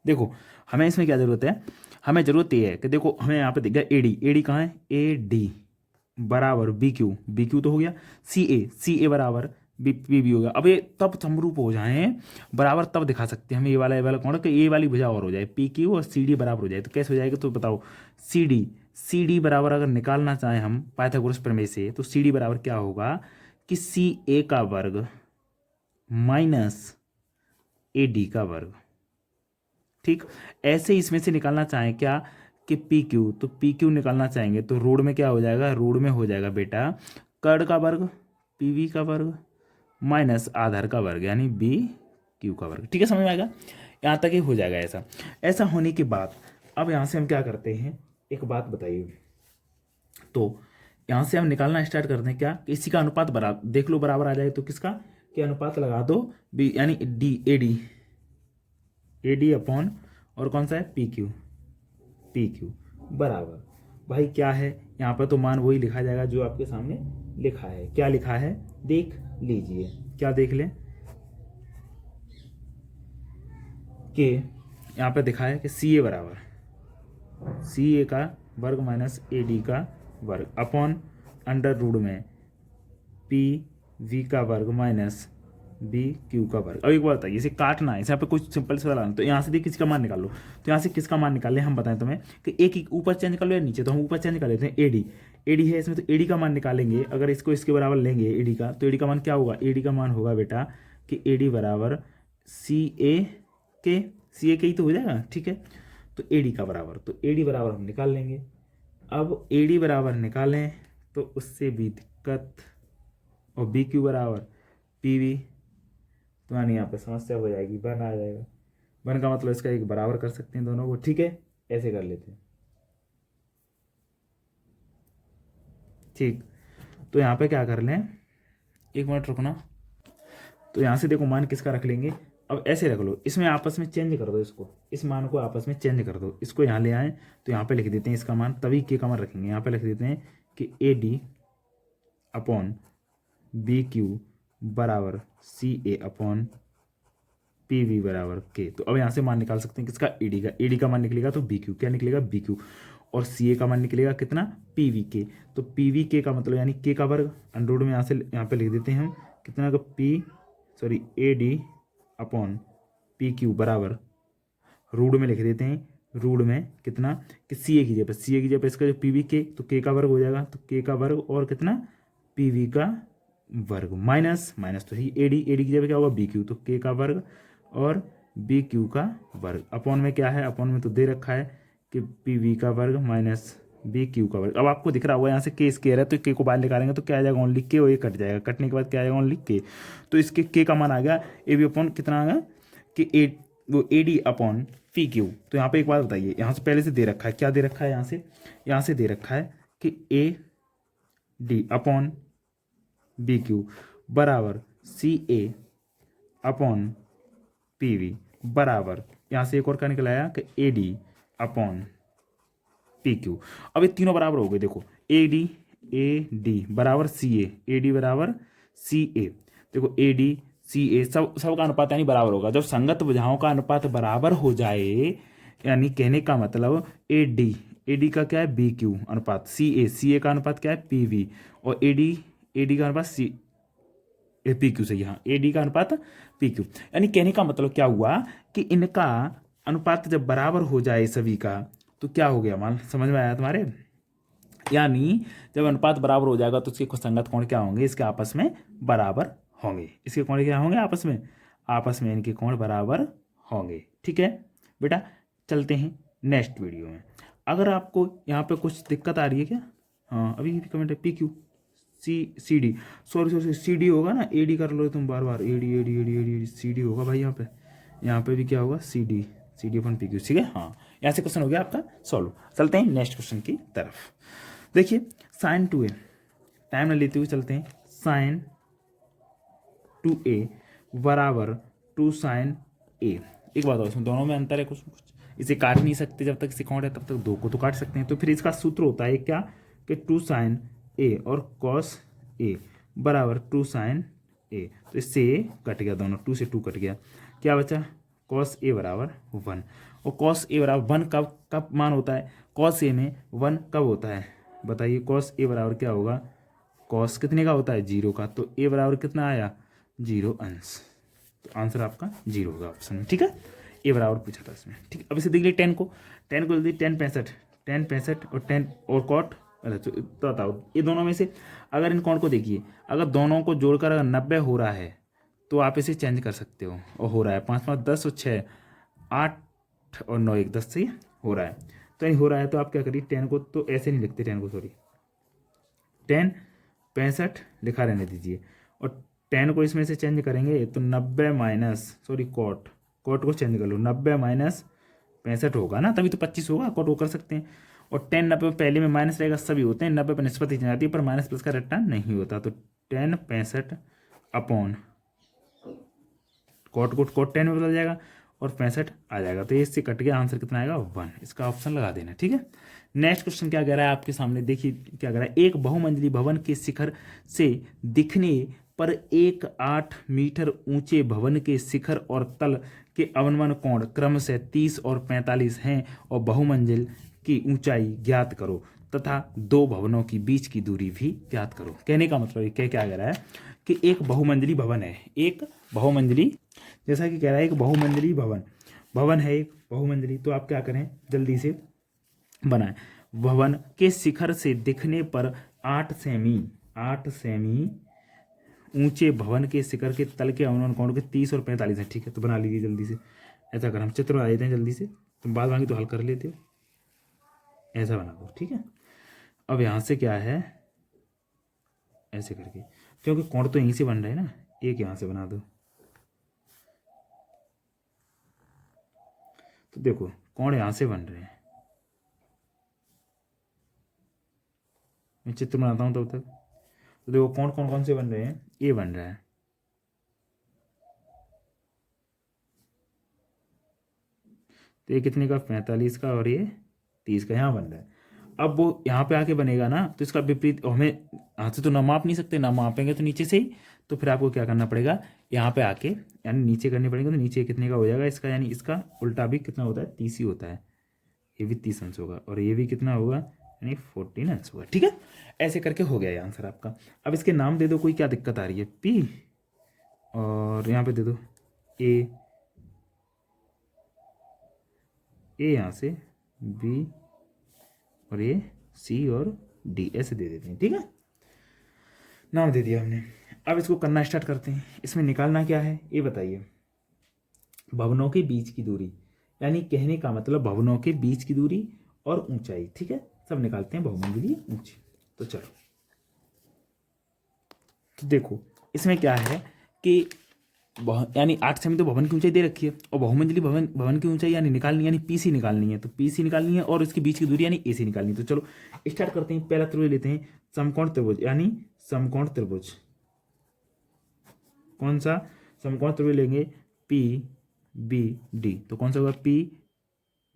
[SPEAKER 1] देखो, हमें इसमें क्या जरूरत है? हमें जरूरत ये है कि देखो, हमें यहाँ पे दिख गया ए डी, ए डी कहाँ है? ए डी बराबर बी क्यू, बी क्यू तो हो गया, सी ए बराबर बी पी बी हो गया। अब ये तब समरूप हो जाए बराबर, तब दिखा सकते हैं हम ये वाला कौन कि ये वाली भुजा और हो जाए, पी क्यू और सी डी बराबर हो जाए, तो कैसे हो जाएगा? तो बताओ, सी डी बराबर अगर निकालना चाहें हम पाइथागोरस प्रमेय से, तो सी डी बराबर क्या होगा कि सी ए का वर्ग माइनस ए डी का वर्ग। ठीक, ऐसे इसमें से निकालना चाहें क्या कि पी क्यू, तो पी क्यू निकालना चाहेंगे तो रूट में क्या हो जाएगा? रूट में हो जाएगा बेटा कड़ का वर्ग पी वी का वर्ग माइनस आधार का वर्ग यानी बी क्यू का वर्ग। ठीक है, समझ में आएगा? यहाँ तक ही हो जाएगा। ऐसा ऐसा होने के बाद अब यहाँ से हम क्या करते हैं, एक बात बताइए, तो यहाँ से हम निकालना स्टार्ट करते हैं क्या कि इसी का अनुपात बराबर देख लो, बराबर आ जाए तो किसका कि अनुपात लगा दो बी, यानी डी ए डी अपॉन और कौन सा है? पी क्यू बराबर, भाई क्या है यहाँ पर? तो मान वही लिखा जाएगा जो आपके सामने लिखा है। क्या लिखा है देख लीजिए, क्या देख लें कि यहाँ पे दिखा है कि सी ए बराबर सी ए का वर्ग माइनस ए डी का वर्ग अपॉन अंडर रूट में पी वी का वर्ग माइनस बी क्यू का वर्ग। अब एक बात बताइए, इसे काटना है, इसे यहाँ पे कुछ सिंपल से लाना, तो यहाँ से देखिए किसका मान निकाल लो, तो यहाँ से किसका मान निकाल ले हम बताएं तुम्हें कि एक ही ऊपर चेंज कर लो या नीचे, तो हम ऊपर चेंज कर लेते हैं। ए डी है इसमें, तो ए डी का मान निकालेंगे, अगर इसको इसके बराबर लेंगे ए डी का, तो ए डी का मान क्या होगा? ए डी का मान होगा बेटा कि ए डी बराबर सी ए के ही तो हो जाएगा। ठीक है, तो ए डी का बराबर, तो ए डी बराबर हम निकाल लेंगे। अब ए डी बराबर निकालें तो उससे भी दिक्कत, और बी क्यू बराबर पी वी, तो यानी यहाँ पे समस्या हो जाएगी, वन आ जाएगा। वन का मतलब इसका एक बराबर कर सकते हैं दोनों को। ठीक है, ऐसे कर लेते हैं। ठीक, तो यहाँ पे क्या कर लें, एक मिनट रुकना, तो यहाँ से देखो मान किसका रख लेंगे, अब ऐसे रख लो, इसमें आपस में चेंज कर दो, इसको इस मान को आपस में चेंज कर दो, इसको यहाँ ले आए तो यहाँ पे लिख देते हैं इसका मान, तभी के का मान रखेंगे, यहाँ पे लिख देते हैं कि A D upon B Q बराबर C A upon P V बराबर के। तो अब यहाँ से मान निकाल सकते हैं किसका? ए डी का मान निकलेगा तो बी क्यू, क्या निकलेगा? बी क्यू, और सी ए का मान निकलेगा कितना? पी वी के, तो पी वी के का मतलब यानी के का वर्ग अंडररूट में यहाँ से यहाँ पे लिख देते हैं हम कितना का ए डी अपॉन पी क्यू बराबर रूट में लिख देते हैं, रूट में कितना कि सी ए की जगह इसका जो पी वी के, तो के का वर्ग हो जाएगा, तो के का वर्ग और कितना? पी वी का वर्ग माइनस तो ही ए डी की जगह क्या होगा? बी क्यू, तो के का वर्ग और बी क्यू का वर्ग अपॉन में क्या है? अपॉन में तो दे रखा है कि पी वी का वर्ग माइनस बी क्यू का वर्ग। अब आपको दिख रहा होगा यहाँ से के स्क्वायर है, तो के को बाहर निकालेंगे तो क्या आ जाएगा? ओनली के, और ये कट जाएगा, कटने के बाद क्या आएगा? ओनली के, तो इसके के का मान आ गया ए बी अपॉन कितना आ गया कि A D upon P Q. तो यहाँ पे एक बात बताइए, यहाँ से पहले से दे रखा है, क्या दे रखा है? यहाँ से दे रखा है कि A D upon B Q बराबर C A upon P V, बराबर, यहाँ से एक और क्या निकल आया कि A D upon P Q. अब ये तीनों बराबर हो गए, देखो ए डी बराबर सी ए डी बराबर सी ए। देखो ए डी सी ए सब का अनुपात यानी बराबर होगा। जब संगत भुजाओं का अनुपात बराबर हो जाए, यानी कहने का मतलब ए डी का क्या है बी क्यू अनुपात, सी ए का अनुपात क्या है पी वी, और ए डी का अनुपात सी पी क्यू से, यहाँ ए डी का अनुपात पी क्यू। यानी कहने का मतलब क्या हुआ कि इनका अनुपात जब बराबर हो जाए सभी का, तो क्या हो गया, मान समझ में आया तुम्हारे? यानी जब अनुपात बराबर हो जाएगा तो इसके कुछ संगत कोण क्या होंगे, इसके आपस में बराबर होंगे। इसके कोण क्या होंगे आपस में इनके कोण बराबर होंगे। ठीक है बेटा, चलते हैं नेक्स्ट वीडियो में। अगर आपको यहाँ पे कुछ दिक्कत आ रही है क्या? हाँ अभी कमेंट है P Q C D, sorry C D होगा ना, ए डी कर लो तुम बार बार, ए डी सी डी होगा भाई। यहाँ पे भी क्या होगा सी डी अपन पी क्यू। ठीक है, हाँ यहाँ से क्वेश्चन हो गया आपका सॉल्व। चलते हैं नेक्स्ट क्वेश्चन की तरफ। देखिए साइन टू ए, टाइम ना लेते हुए चलते हैं। साइन टू ए बराबर टू साइन ए। एक बात और, इसमें दोनों में अंतर है कुछ, इसे काट नहीं सकते जब तक इसे काट है, तब तक दो को तो काट सकते हैं। तो फिर इसका सूत्र होता है क्या कि टू साइन ए और कॉस ए बराबर टू साइन ए। तो इससे ए कट गया, दोनों टू से टू कट गया, क्या बचा कॉस ए बराबर 1। और कॉस ए बराबर 1 कब मान होता है, कॉस ए में 1 कब होता है बताइए। कॉस ए बराबर क्या होगा, कॉस कितने का होता है 0 का, तो ए बराबर कितना आया 0 अंश, तो आंसर आपका 0 होगा ऑप्शन में। ठीक है, ए बराबर पूछा था इसमें। ठीक है, अब इसे देख लीजिए 10 को जल्दी 10 65 और 10 और कॉट। अच्छा तो बताओ ये दोनों में से अगर इन कोण को देखिए, अगर दोनों को जोड़कर अगर 90 हो रहा है तो आप इसे चेंज कर सकते हो, और हो रहा है 5 5 10 और 6 8 और 9 1 10 से हो रहा है। तो नहीं हो रहा है तो आप क्या करिए 10 को तो ऐसे नहीं लिखते, 10 को सॉरी 10 65 लिखा रहने दीजिए, और 10 को इसमें से चेंज करेंगे तो 90 माइनस सॉरी कॉट को चेंज कर लो, 90 माइनस 65 होगा ना, तभी तो 25 होगा, कॉट वो कर सकते हैं। और 10 90 पहले में माइनस रहेगा, सभी होते हैं 90 पर निस्बत ही जाती है, पर माइनस प्लस का रट्टा नहीं होता। तो 10 65 अपॉन कॉट 10 में बदल जाएगा और 65 आ जाएगा, तो ये इससे कट गया, आंसर कितना आएगा 1। इसका ऑप्शन लगा देना। ठीक है, नेक्स्ट क्वेश्चन क्या कह रहा है आपके सामने, देखिए क्या कह रहा है। एक बहुमंजिली भवन के शिखर से दिखने पर एक 8 मीटर ऊंचे भवन के शिखर और तल के अवनमन कोण क्रमशः 30 और 45 हैं, और बहुमंजिल की ऊंचाई ज्ञात करो तथा दो भवनों की बीच की दूरी भी ज्ञात करो। कहने का मतलब क्या कह रहा है कि एक बहुमंजिली भवन है, एक बहुमंजिली, जैसा कि कह रहा है एक बहुमंजिली भवन है, एक बहुमंजिली, तो आप क्या करें जल्दी से बनाएं। भवन के शिखर से दिखने पर 8 सेमी ऊंचे भवन के शिखर के तल के अवनमन कोण के 30 और 45 है। ठीक है, तो बना लीजिए जल्दी से। ऐसा कर, हम चित्र बना लेते हैं जल्दी से, तुम बाद बाकी तो हल कर लेते हो, ऐसा बना दो। ठीक है, अब यहाँ से क्या है ऐसे करके, क्योंकि कोण तो यहीं से बन रहा है ना, एक यहाँ से बना दो। तो देखो कोण यहाँ से बन रहे हैं, मैं चित्र बनाता हूँ तब तक। तो देखो कोण कौन से बन रहे हैं, ये बन रहा है, तो ये कितने का 45 का और ये 30 का यहाँ बन रहा है। अब वो यहाँ पे आके बनेगा ना, तो इसका विपरीत हमें हाथ से तो ना माप नहीं सकते, ना मापेंगे तो नीचे से ही, तो फिर आपको क्या करना पड़ेगा यहाँ पे आके यानी नीचे करने पड़ेंगे, तो नीचे कितने का हो जाएगा इसका, यानी इसका उल्टा भी कितना होता है 30 ही होता है, ये भी 30 अंश होगा, और ये भी कितना होगा यानी 14 अंश होगा। ठीक है, ऐसे करके हो गया ये आंसर आपका। अब इसके नाम दे दो, कोई क्या दिक्कत आ रही है, पी और यहाँ पे दे दो ए यहाँ से बी और ये सी और डी, ऐसे दे देते हैं। ठीक है, नाम दे दिया हमने। अब इसको करना स्टार्ट करते हैं। इसमें निकालना क्या है ये बताइए, भवनों के बीच की दूरी, यानी कहने का मतलब भवनों के बीच की दूरी और ऊंचाई। ठीक है, सब निकालते हैं बहुमंजिली ऊंची। तो चलो, तो देखो इसमें क्या है कि यानी 8 सेमी तो भवन की ऊंचाई दे रखी है, और बहुमंजिली भवन की ऊंचाई यानी निकालनी, यानी पीसी निकालनी है, तो पीसी निकालनी है, और इसके बीच की दूरी यानी एसी निकालनी है। तो चलो स्टार्ट करते हैं। पहला त्रिभुज लेते हैं, समकोण त्रिभुज, यानी समकोण त्रिभुज। कौन सा समकोण त्रिभुज लेंगे, पी बी डी, तो कौन सा होगा पी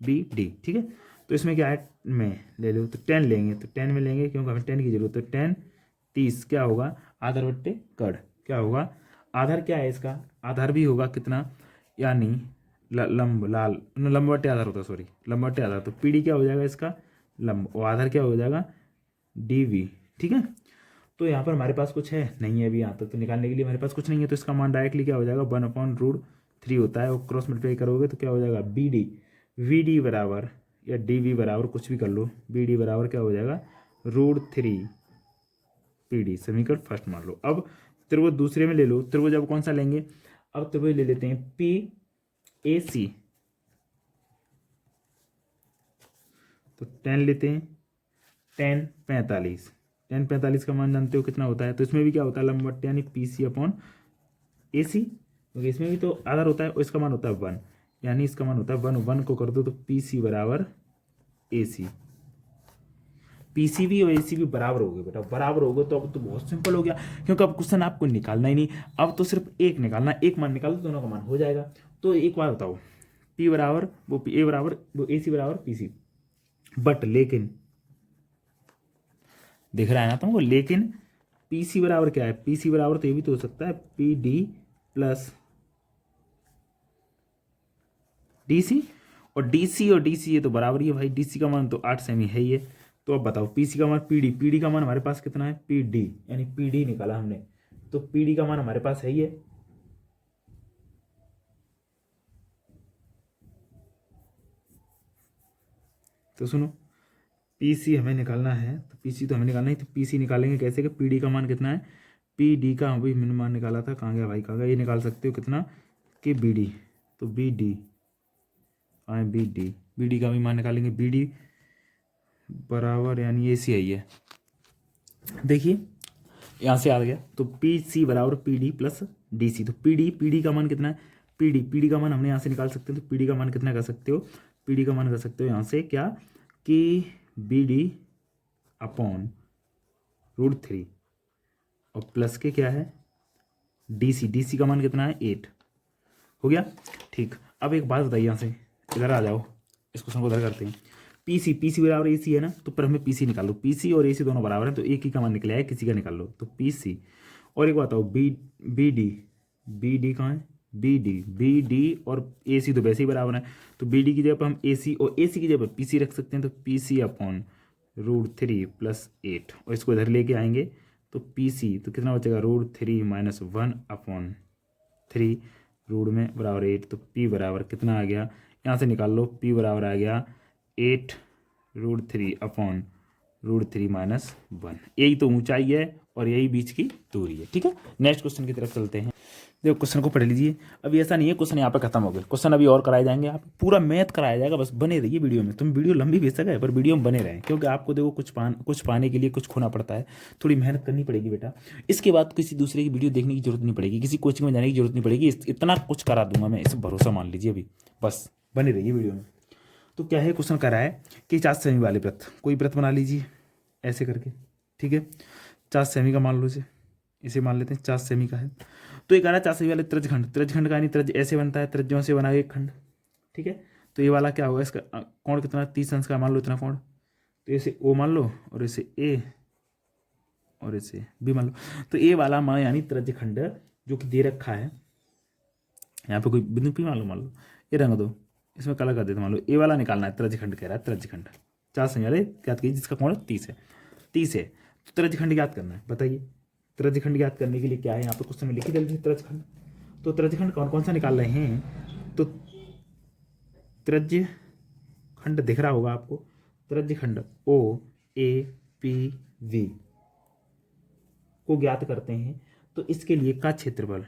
[SPEAKER 1] बी डी, ठीक है। तो इसमें क्या है, में ले लो तो 10 लेंगे, तो 10 में लेंगे क्योंकि हमें 10 की जरूरत है। तो 10 30 क्या होगा, आधार बट्टे कड़ क्या होगा, आधार क्या है इसका, आधार भी होगा कितना, यानी लंब लाल लंब बट्टे आधार होता है, सॉरी लंब बट्टे आधार, तो पी डी क्या हो जाएगा इसका लंब, और आधार क्या हो जाएगा डी वी, ठीक है। तो यहाँ पर हमारे पास कुछ है नहीं है अभी यहाँ तक, तो निकालने के लिए हमारे पास कुछ नहीं है, तो इसका मान डायरेक्टली क्या हो जाएगा 1/√3 होता है, और क्रॉस मल्टीप्लाई करोगे तो क्या हो जाएगा बी डी, वी डी बराबर या डी वी बराबर कुछ भी कर लो, बी डी बराबर क्या हो जाएगा √3 पी डी, समीकरण फर्स्ट मान लो। अब त्रिभुज दूसरे में ले लो, त्रिभुज अब कौन सा लेंगे, अब त्रिभुज ले लेते हैं पी ए सी, तो 10 लेते हैं, 10 45, 10 45 का मान जानते हो कितना होता है, तो इसमें भी क्या होता है लंब बट्टे यानी पी सी अपॉन ए सी, क्योंकि इसमें भी तो आधार होता है और इसका मान होता है 1, यानी इसका मान होता है 1 को कर दो तो पी सी बराबर ए सी, पी सी भी और ए सी भी बराबर हो गए बेटा, बराबर हो गए तो अब तो बहुत सिंपल हो गया, क्योंकि अब क्वेश्चन आपको निकालना ही नहीं, अब तो सिर्फ एक निकालना, एक मान निकाल दो दोनों का मान हो जाएगा। तो एक बार बताओ पी बराबर वो ए बराबर वो ए सी बराबर पी सी, बट लेकिन दिख रहा है ना तुमको, लेकिन पी सी बराबर क्या है, पी सी बराबर तो ये भी तो हो सकता है P D plus D C, और डी सी और डी सी ये तो बराबर ही है भाई, डी सी का मान तो 8 सेमी है ही है। तो अब बताओ पी सी का मान पी डी, पी डी का मान हमारे पास कितना है पी डी, यानी पी डी निकाला हमने, तो पी डी का मान हमारे पास है ही है, तो सुनो पी सी हमें निकालना है, तो पी सी तो हमें निकालना है, तो पी सी निकालेंगे कैसे कि पी डी का मान कितना है, पी डी का अभी मैंने मान निकाला था, कहाँ गया भाई कहाँ गया, ये निकाल सकते हो कितना कि बी डी, तो बी डी आए बी डी, बी डी का भी मान निकालेंगे, बी डी बराबर यानी ए सी आई है, देखिए यहाँ से आ गया, तो पी सी बराबर P D plus D C, तो पी डी का मान कितना है, पी डी का मान हमने यहाँ से निकाल सकते हैं, तो पी डी का मान कितना कर सकते हो, पी डी का मान कर सकते हो यहाँ से क्या कि बी डी अपॉन √3 और प्लस के क्या है डी सी का मान कितना है 8, हो गया ठीक। अब एक बात बताइए, यहाँ से इधर आ जाओ, इस क्वेश्चन को इधर करते हैं, पी सी बराबर ए सी है ना, तो पर हमें पी सी निकाल लो, पी सी और ए सी दोनों बराबर हैं, तो एक ही का मान निकला है, किसी का निकाल लो, तो पी सी, और एक बात बताओ बी डी कहाँ है, बी डी और ए सी तो वैसे ही बराबर है, तो बी डी की जगह पर हम ए सी और ए सी की जगह पर पी सी रख सकते हैं, तो पी सी अपॉन √3 + 8, और इसको इधर लेके आएंगे तो पी सी तो कितना बचेगा √3 - 1/3 रूट में बराबर 8, तो पी बराबर कितना आ गया, यहाँ से निकाल लो, पी बराबर आ गया 8√3 अपॉन √3 - 1, यही तो ऊंचाई है और यही बीच की दूरी है, ठीक है। नेक्स्ट क्वेश्चन की तरफ चलते हैं, देखो क्वेश्चन को पढ़ लीजिए, अभी ऐसा नहीं है क्वेश्चन यहाँ पे खत्म हो गया, क्वेश्चन अभी और कराए जाएंगे, आप पूरा मैथ कराया जाएगा, बस बने रहिए वीडियो में, तुम वीडियो लंबी बेशक है पर वीडियो में बने रहें, क्योंकि आपको देखो कुछ पाने के लिए कुछ खोना पड़ता है, थोड़ी मेहनत करनी पड़ेगी बेटा, इसके बाद किसी दूसरे की वीडियो देखने की जरूरत नहीं पड़ेगी, किसी कोचिंग में जाने की जरूरत नहीं पड़ेगी, इतना कुछ करा दूंगा मैं, इसे भरोसा मान लीजिए, अभी बस बने रहिए वीडियो में। तो क्या है क्वेश्चन करा है कि 4 सेमी वाले व्रत, कोई व्रत बना लीजिए ऐसे करके, ठीक है, 4 सेमी का मान लो, इसे मान लेते हैं 4 सेमी का है, तो ये कह रहा है 4 सेमी वाले त्रिज्यखंड का, यानी त्रिज्य ऐसे बनता है, त्रिज्यों से बना एक खंड, ठीक है, तो ये वाला क्या होगा, इसका कोण कितना 30 अंश का मान लो, इतना कोण, तो इसे ओ मान लो और इसे ए और इसे बी मान लो, तो ए वाला मान यानी त्रिज्यखंड जो कि दे रखा है, यहाँ पे कोई बिंदु पी मान लो, ये रंग दो, इसमें काला कर देते, मान लो ए वाला निकालना है, त्रिज्यखंड कह रहा है, त्रिज्यखंड 4 सेमी वाले ज्ञात कीजिए जिसका कोण 30 है, तो त्रिज्यखंड ज्ञात करना है, बताइए त्रिज्यखंड ज्ञात करने के लिए क्या है, यहाँ पे क्वेश्चन में लिखी जल्दी त्रिज्यखंड, तो त्रिज्यखंड कौन कौन सा निकाल रहे हैं, तो त्रिज्यखंड दिख रहा होगा आपको, त्रिज्यखंड ओ ए पी वी को ज्ञात करते हैं, तो इसके लिए का क्षेत्रफल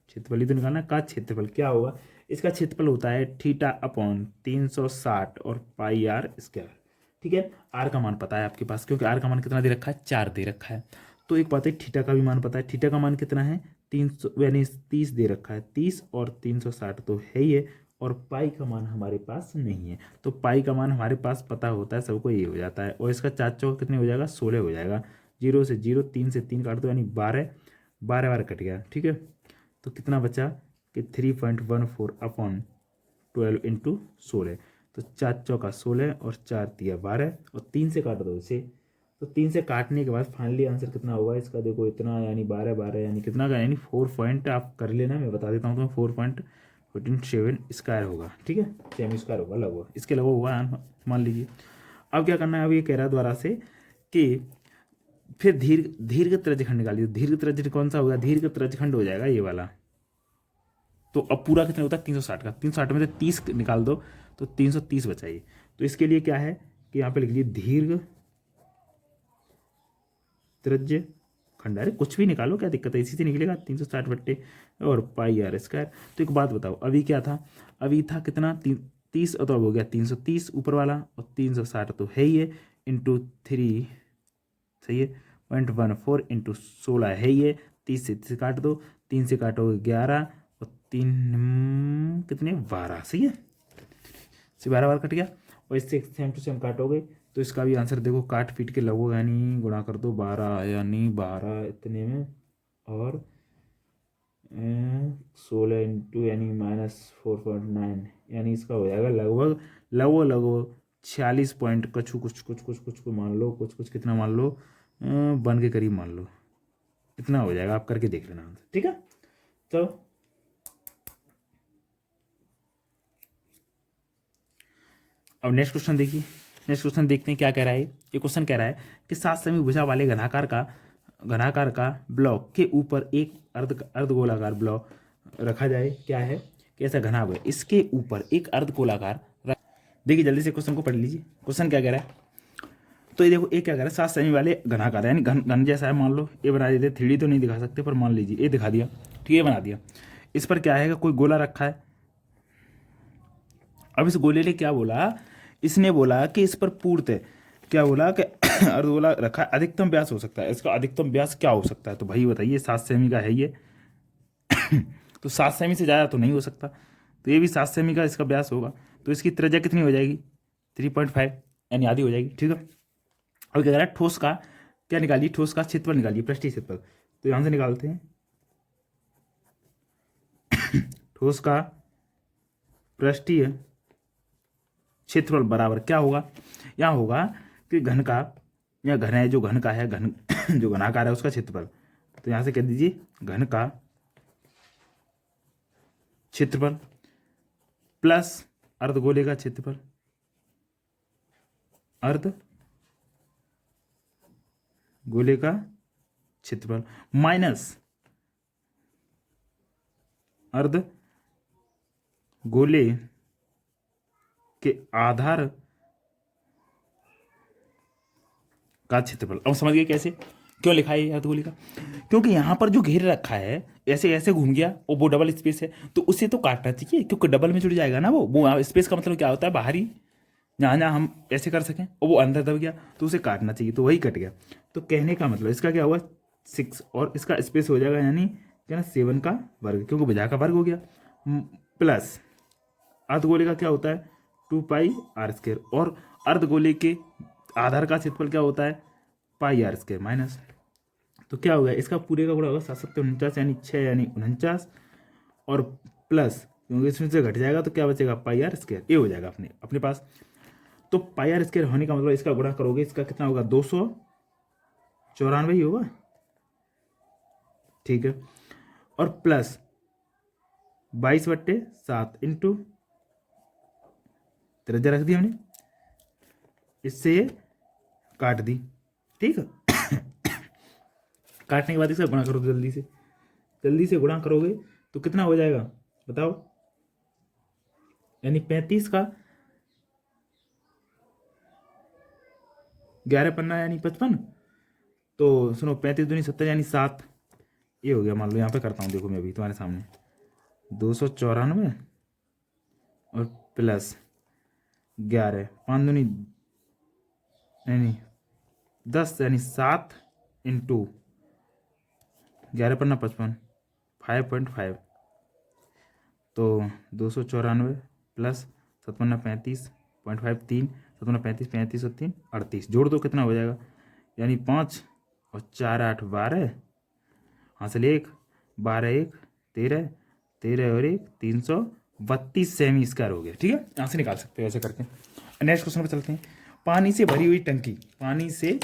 [SPEAKER 1] ही तो निकालना, का क्षेत्रफल क्या होगा, इसका क्षेत्रफल होता है θ/360 और πr², ठीक है। आर का मान पता है आपके पास, क्योंकि आर का मान कितना दे रखा है 4 दे रखा है, तो एक बात है थीटा का भी मान पता है, थीटा का मान कितना है 300 यानी 30 दे रखा है, 30 और 360 तो है ही है, और पाई का मान हमारे पास नहीं है, तो पाई का मान हमारे पास पता होता है, सबको ये हो जाता है, और इसका 4 चौका कितने हो जाएगा 16 हो जाएगा, 0 से 0 3 से 3 काट दो यानी 12 12 कट गया, ठीक है, तो कितना बचा कि 3.14 अपॉन 12 इंटू 16, तो 4 चौका 16 और 4 तिया 12 और 3 से काट दो इसे, तो 3 से काटने के बाद फाइनली आंसर कितना होगा इसका, देखो इतना यानी 12 12 यानी कितना का, यानी 4 पॉइंट आप कर लेना, मैं बता देता हूँ तुम्हें 4.147 स्क्वायर होगा, ठीक है, सेमी स्क्वायर होगा लगभग, इसके लगभग होगा मान लीजिए। अब क्या करना है, अब ये कह रहा है द्वारा से कि फिर दीर्घ त्रिज्यखंड निकालिए, दीर्घ त्रिज्य कौन सा होगा, दीर्घ त्रिज्यखंड हो जाएगा ये वाला। तो अब पूरा कितना होता है 360 का, 360 में से 30 निकाल दो तो 330 बचाइए। तो इसके लिए क्या है कि यहाँ पे लिख लीजिए दीर्घ त्रिज्य खंड, अरे कुछ भी निकालो क्या दिक्कत है, इसी से निकलेगा 360 बट्टे और पाई आर स्क्वायर। तो एक बात बताओ, अभी क्या था, अभी था कितना 30, तो अब हो गया 330 ऊपर वाला, और 360 तो है ही है, इंटू 3, सही है, 0.14 इंटू 16 है ही है, 30 से काट दो, 3 से काटोगे 11 और 3 कितने 12, सही है, से 12 बार कट गया, और इससे सेम टू सेम काटोगे तो इसका भी आंसर देखो काट पीट के लगभग यानी गुणा कर दो 12 यानी 12 इतने में, और 16 इंटू यानी -4.9 यानी इसका हो जाएगा लगभग लगभग लगभग 46 पॉइंट कछु कुछ कुछ कुछ कुछ को मान लो, कुछ कुछ कितना मान लो, 1 के करीब मान लो, इतना हो जाएगा, आप करके देख लेना आंसर, ठीक है। तो अब नेक्स्ट क्वेश्चन देखिए, नेक्स्ट क्वेश्चन देखते हैं क्या कह रहा है। ये क्वेश्चन कह रहा है कि 7 सेमी भुजा वाले घनाकार का ब्लॉक के ऊपर एक अर्धगोलाकार ब्लॉक रखा जाए, क्या है कि ऐसा घना है, इसके ऊपर एक अर्धगोलाकार, देखिए जल्दी से क्वेश्चन को पढ़ लीजिए, क्वेश्चन क्या कह रहा है। तो ये देखो एक क्या कह रहा है, 7 सेमी वाले घनाकार यानी घन जैसा है, मान लो ये बना देते, 3D तो नहीं दिखा सकते पर मान लीजिए ये दिखा दिया, ठीक है, बना दिया। इस पर क्या है कि कोई गोला रखा है। अब इस गोले ने क्या बोला, इसने बोला कि इस पर पूर्त क्या बोला कि अर्धगोला रखा है, अधिकतम व्यास हो सकता है, इसका अधिकतम व्यास क्या हो सकता है, तो भाई बताइए 7 सेमी का है ये तो 7 सेमी से ज़्यादा तो नहीं हो सकता, तो ये भी 7 सेमी का इसका व्यास होगा, तो इसकी त्रिज्या कितनी हो जाएगी 3.5 यानी आधी हो जाएगी, ठीक है। अब क्या कह रहा है, ठोस का क्या निकालिए, ठोस का क्षेत्रफल निकालिए, पृष्ठीय क्षेत्रफल, तो यहाँ से निकालते हैं ठोस का पृष्ठीय क्षेत्रफल बराबर क्या होगा, यहाँ होगा कि घन का, या घन है जो घन का है, घन जो घनाकार है उसका क्षेत्रफल, तो यहाँ से कह दीजिए घन का क्षेत्रफल प्लस अर्धगोले का क्षेत्रफल, अर्धगोले का क्षेत्रफल माइनस अर्धगोले के आधार का क्षेत्रफल। अब समझ गए कैसे, क्यों लिखा है अर्धगोले का, क्योंकि यहाँ पर जो घेर रखा है ऐसे ऐसे घूम गया और वो डबल स्पेस है, तो उसे तो काटना चाहिए क्योंकि डबल में जुड़ जाएगा ना, वो स्पेस का मतलब क्या होता है बाहरी, जहाँ जहाँ हम ऐसे कर सकें और वो अंदर दब गया तो उसे काटना चाहिए, तो वही कट गया। तो कहने का मतलब इसका क्या हुआ 6 और इसका स्पेस हो जाएगा यानी क्या ना 7 का वर्ग, क्योंकि भुजा का वर्ग हो गया, प्लस अर्धगोले का क्या होता है 2πr², और अर्धगोले के आधार का क्षेत्रफल क्या होता है πr² माइनस, तो क्या हो गया इसका पूरे का गुणा होगा 7 7 49 यानी 6 यानी 49, और प्लस क्योंकि इसमें से घट जाएगा तो क्या बचेगा πr², ये हो जाएगा अपने अपने पास। तो πr² होने का मतलब इसका गुणा करोगे इसका कितना होगा 294 ही होगा, ठीक है, और प्लस 22/7 इंटू त्रिज्या रख दी हमने, इससे ये काट दी, ठीक है काटने के बाद इसका गुणा करो, जल्दी से गुणा करोगे तो कितना हो जाएगा बताओ, यानी 35 का 11 पन्ना यानी 55, तो सुनो 35 दूनी 70 यानी 7, ये हो गया, मान लो यहाँ पे करता हूँ, देखो मैं अभी तुम्हारे सामने 294 और प्लस 11 5 दूनी यानी 10 यानी 7 इंटू 11 पन्ना 55 5.5, तो 294 प्लस 7 पन्ना 35.5 3 7 पन्ना 35 35 और 3 38, जोड़ दो कितना हो जाएगा, यानी 5 और 4 8 12, हासिल 1 12 1 13 13 और 1 332 सेमी स्क्वायर हो गया। ठीक है, यहाँ से निकाल सकते हो ऐसे करके। नेक्स्ट क्वेश्चन पर चलते हैं। पानी से भरी हुई टंकी, पानी से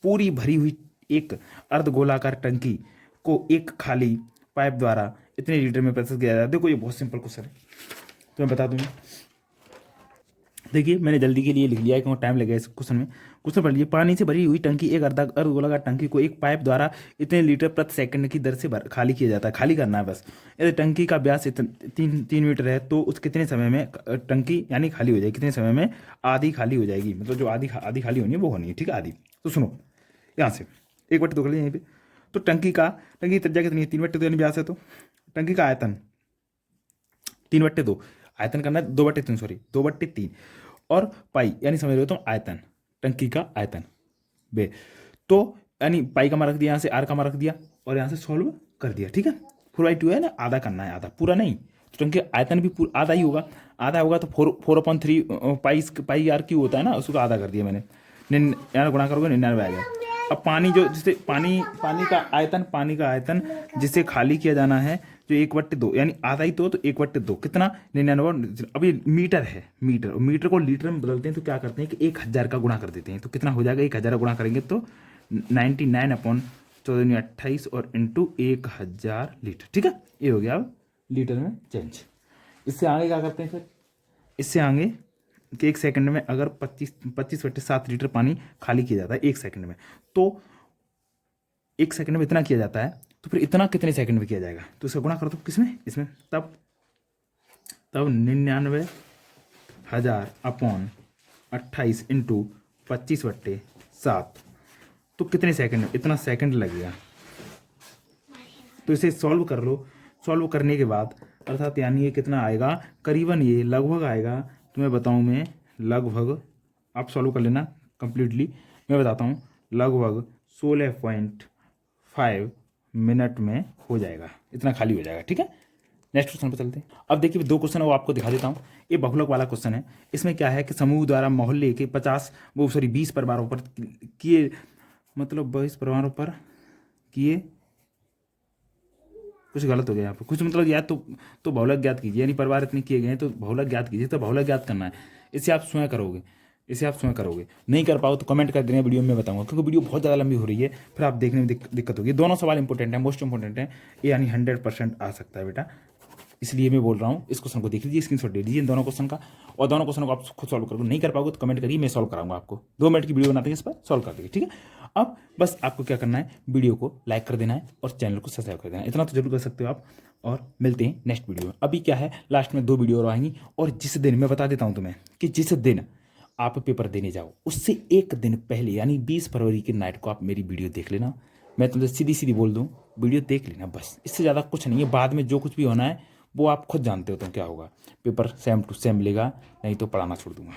[SPEAKER 1] पूरी भरी हुई एक अर्धगोलाकार टंकी को एक खाली पाइप द्वारा इतने लीटर में प्रस्तुत किया जाता है। देखो ये बहुत सिंपल क्वेश्चन है, तो मैं बता दूंगा। देखिए मैंने जल्दी के लिए लिख लिया है क्योंकि टाइम लगेगा इस क्वेश्चन में। क्वेश्चन पढ़ लीजिए। पानी से भरी हुई टंकी एक अर्धगोलाकार टंकी को एक पाइप द्वारा इतने लीटर प्रति सेकंड की दर से खाली किया जाता है। खाली करना है बस। यदि टंकी का व्यास 3 मीटर है तो उस कितने समय में टंकी यानी खाली हो जाएगी, कितने समय में आधी खाली हो जाएगी, मतलब जो आधी खाली होनी है वो होनी है। ठीक है, आधी। तो सुनो यहाँ से 1/2 कर लिया यहीं पे। तो टंकी की त्रिज्या कितनी है, 3/2 यानी व्यास है, तो टंकी का आयतन 3/2, आयतन करना है 2/3, सॉरी 2/3, और पाई यानी समझ रहे हो तुम आयतन, टंकी का आयतन बे। तो यानी पाई का मान रख दिया, यहाँ से आर का मान रख दिया और यहाँ से सॉल्व कर दिया। ठीक है, 4/2 है ना, आधा करना है, आधा पूरा नहीं। तो टंकी का आयतन भी आधा ही होगा, आधा होगा तो 4/3 पाई आर क्यू होता है ना, उसको आधा कर दिया मैंने। यहाँ गुणा करोगे 99 आ जाएगा। अब पानी जो जिसे पानी पानी का आयतन जिसे खाली किया जाना है जो 1/2 यानी आधा ही, तो 1/2 कितना 99। अब ये मीटर है, मीटर को लीटर में बदलते हैं तो क्या करते हैं कि 1000 का गुणा कर देते हैं। तो कितना हो जाएगा, 1000 का गुणा करेंगे तो 99/14×28 और इंटू 1000 लीटर। ठीक है, ये हो गया अब लीटर में चेंज। इससे आगे क्या करते हैं फिर, इससे आगे कि 1 सेकंड में अगर 25/7 लीटर पानी खाली किया जाता है 1 सेकंड में, तो 1 सेकंड में इतना किया जाता है, तो फिर इतना कितने सेकंड में किया जाएगा, तो इसका गुणा कर दो किसमें, इसमें। तब 99,000/28 इंटू 25/7, तो कितने सेकंड, इतना सेकंड लगेगा। तो इसे सॉल्व कर लो। सॉल्व करने के बाद अर्थात यानी ये कितना आएगा, करीबन ये लगभग आएगा, तुम्हें बताऊं मैं, लगभग आप सॉल्व कर लेना कंप्लीटली, मैं बताता हूँ, लगभग 16.5 मिनट में हो जाएगा, इतना खाली हो जाएगा। ठीक है, नेक्स्ट क्वेश्चन पर चलते हैं। अब देखिए 2 क्वेश्चन है वो आपको दिखा देता हूँ। ये बहुलक वाला क्वेश्चन है। इसमें क्या है कि समूह द्वारा मोहल्ले के 20 परिवारों पर किए, मतलब 22 परिवारों पर किए, कुछ गलत हो गया यहाँ पर, कुछ मतलब याद तो बहुलक ज्ञात कीजिए, यानी परिवार इतने किए गए हैं तो बहुलक ज्ञात कीजिए। तो बहुलक ज्ञात करना है, इसे आप स्वयं करोगे, नहीं कर पाओ तो कमेंट कर देना, वीडियो में बताऊंगा, क्योंकि वीडियो बहुत ज़्यादा लंबी हो रही है, फिर आप देखने में दिक्कत होगी। दोनों सवाल इंपॉर्टेंट है, मोस्ट इंपॉर्टेंट है ये, यानी 100% आ सकता है बेटा, इसलिए मैं बोल रहा हूँ। इस क्वेश्चन को देख लीजिए, स्क्रीनशॉट ले लीजिए इन दोनों क्वेश्चन का, और दोनों क्वेश्चन को आप खुद सॉल्व करोगे। नहीं कर पाओगे तो कमेंट करिए, मैं सॉल्व कराऊंगा आपको। 2 मिनट की वीडियो बनाते हैं, इस पर सॉल्व कर देंगे। ठीक है, अब बस आपको क्या करना है, वीडियो को लाइक कर देना है और चैनल को सब्सक्राइब कर देना है, इतना तो जरूर कर सकते हो आप। और मिलते हैं नेक्स्ट वीडियो में। अभी क्या है, लास्ट में 2 वीडियो और आएंगी, और जिस दिन मैं बता देता हूँ तुम्हें कि जिस दिन आप पेपर देने जाओ उससे 1 दिन पहले यानी 20 फरवरी की नाइट को आप मेरी वीडियो देख लेना। मैं तुमसे सीधी बोल दूँ, वीडियो देख लेना बस, इससे ज़्यादा कुछ नहीं है। बाद में जो कुछ भी होना है वो आप खुद जानते हो, तो क्या होगा, पेपर सेम टू सेम मिलेगा, नहीं तो पढ़ाना छोड़ दूंगा।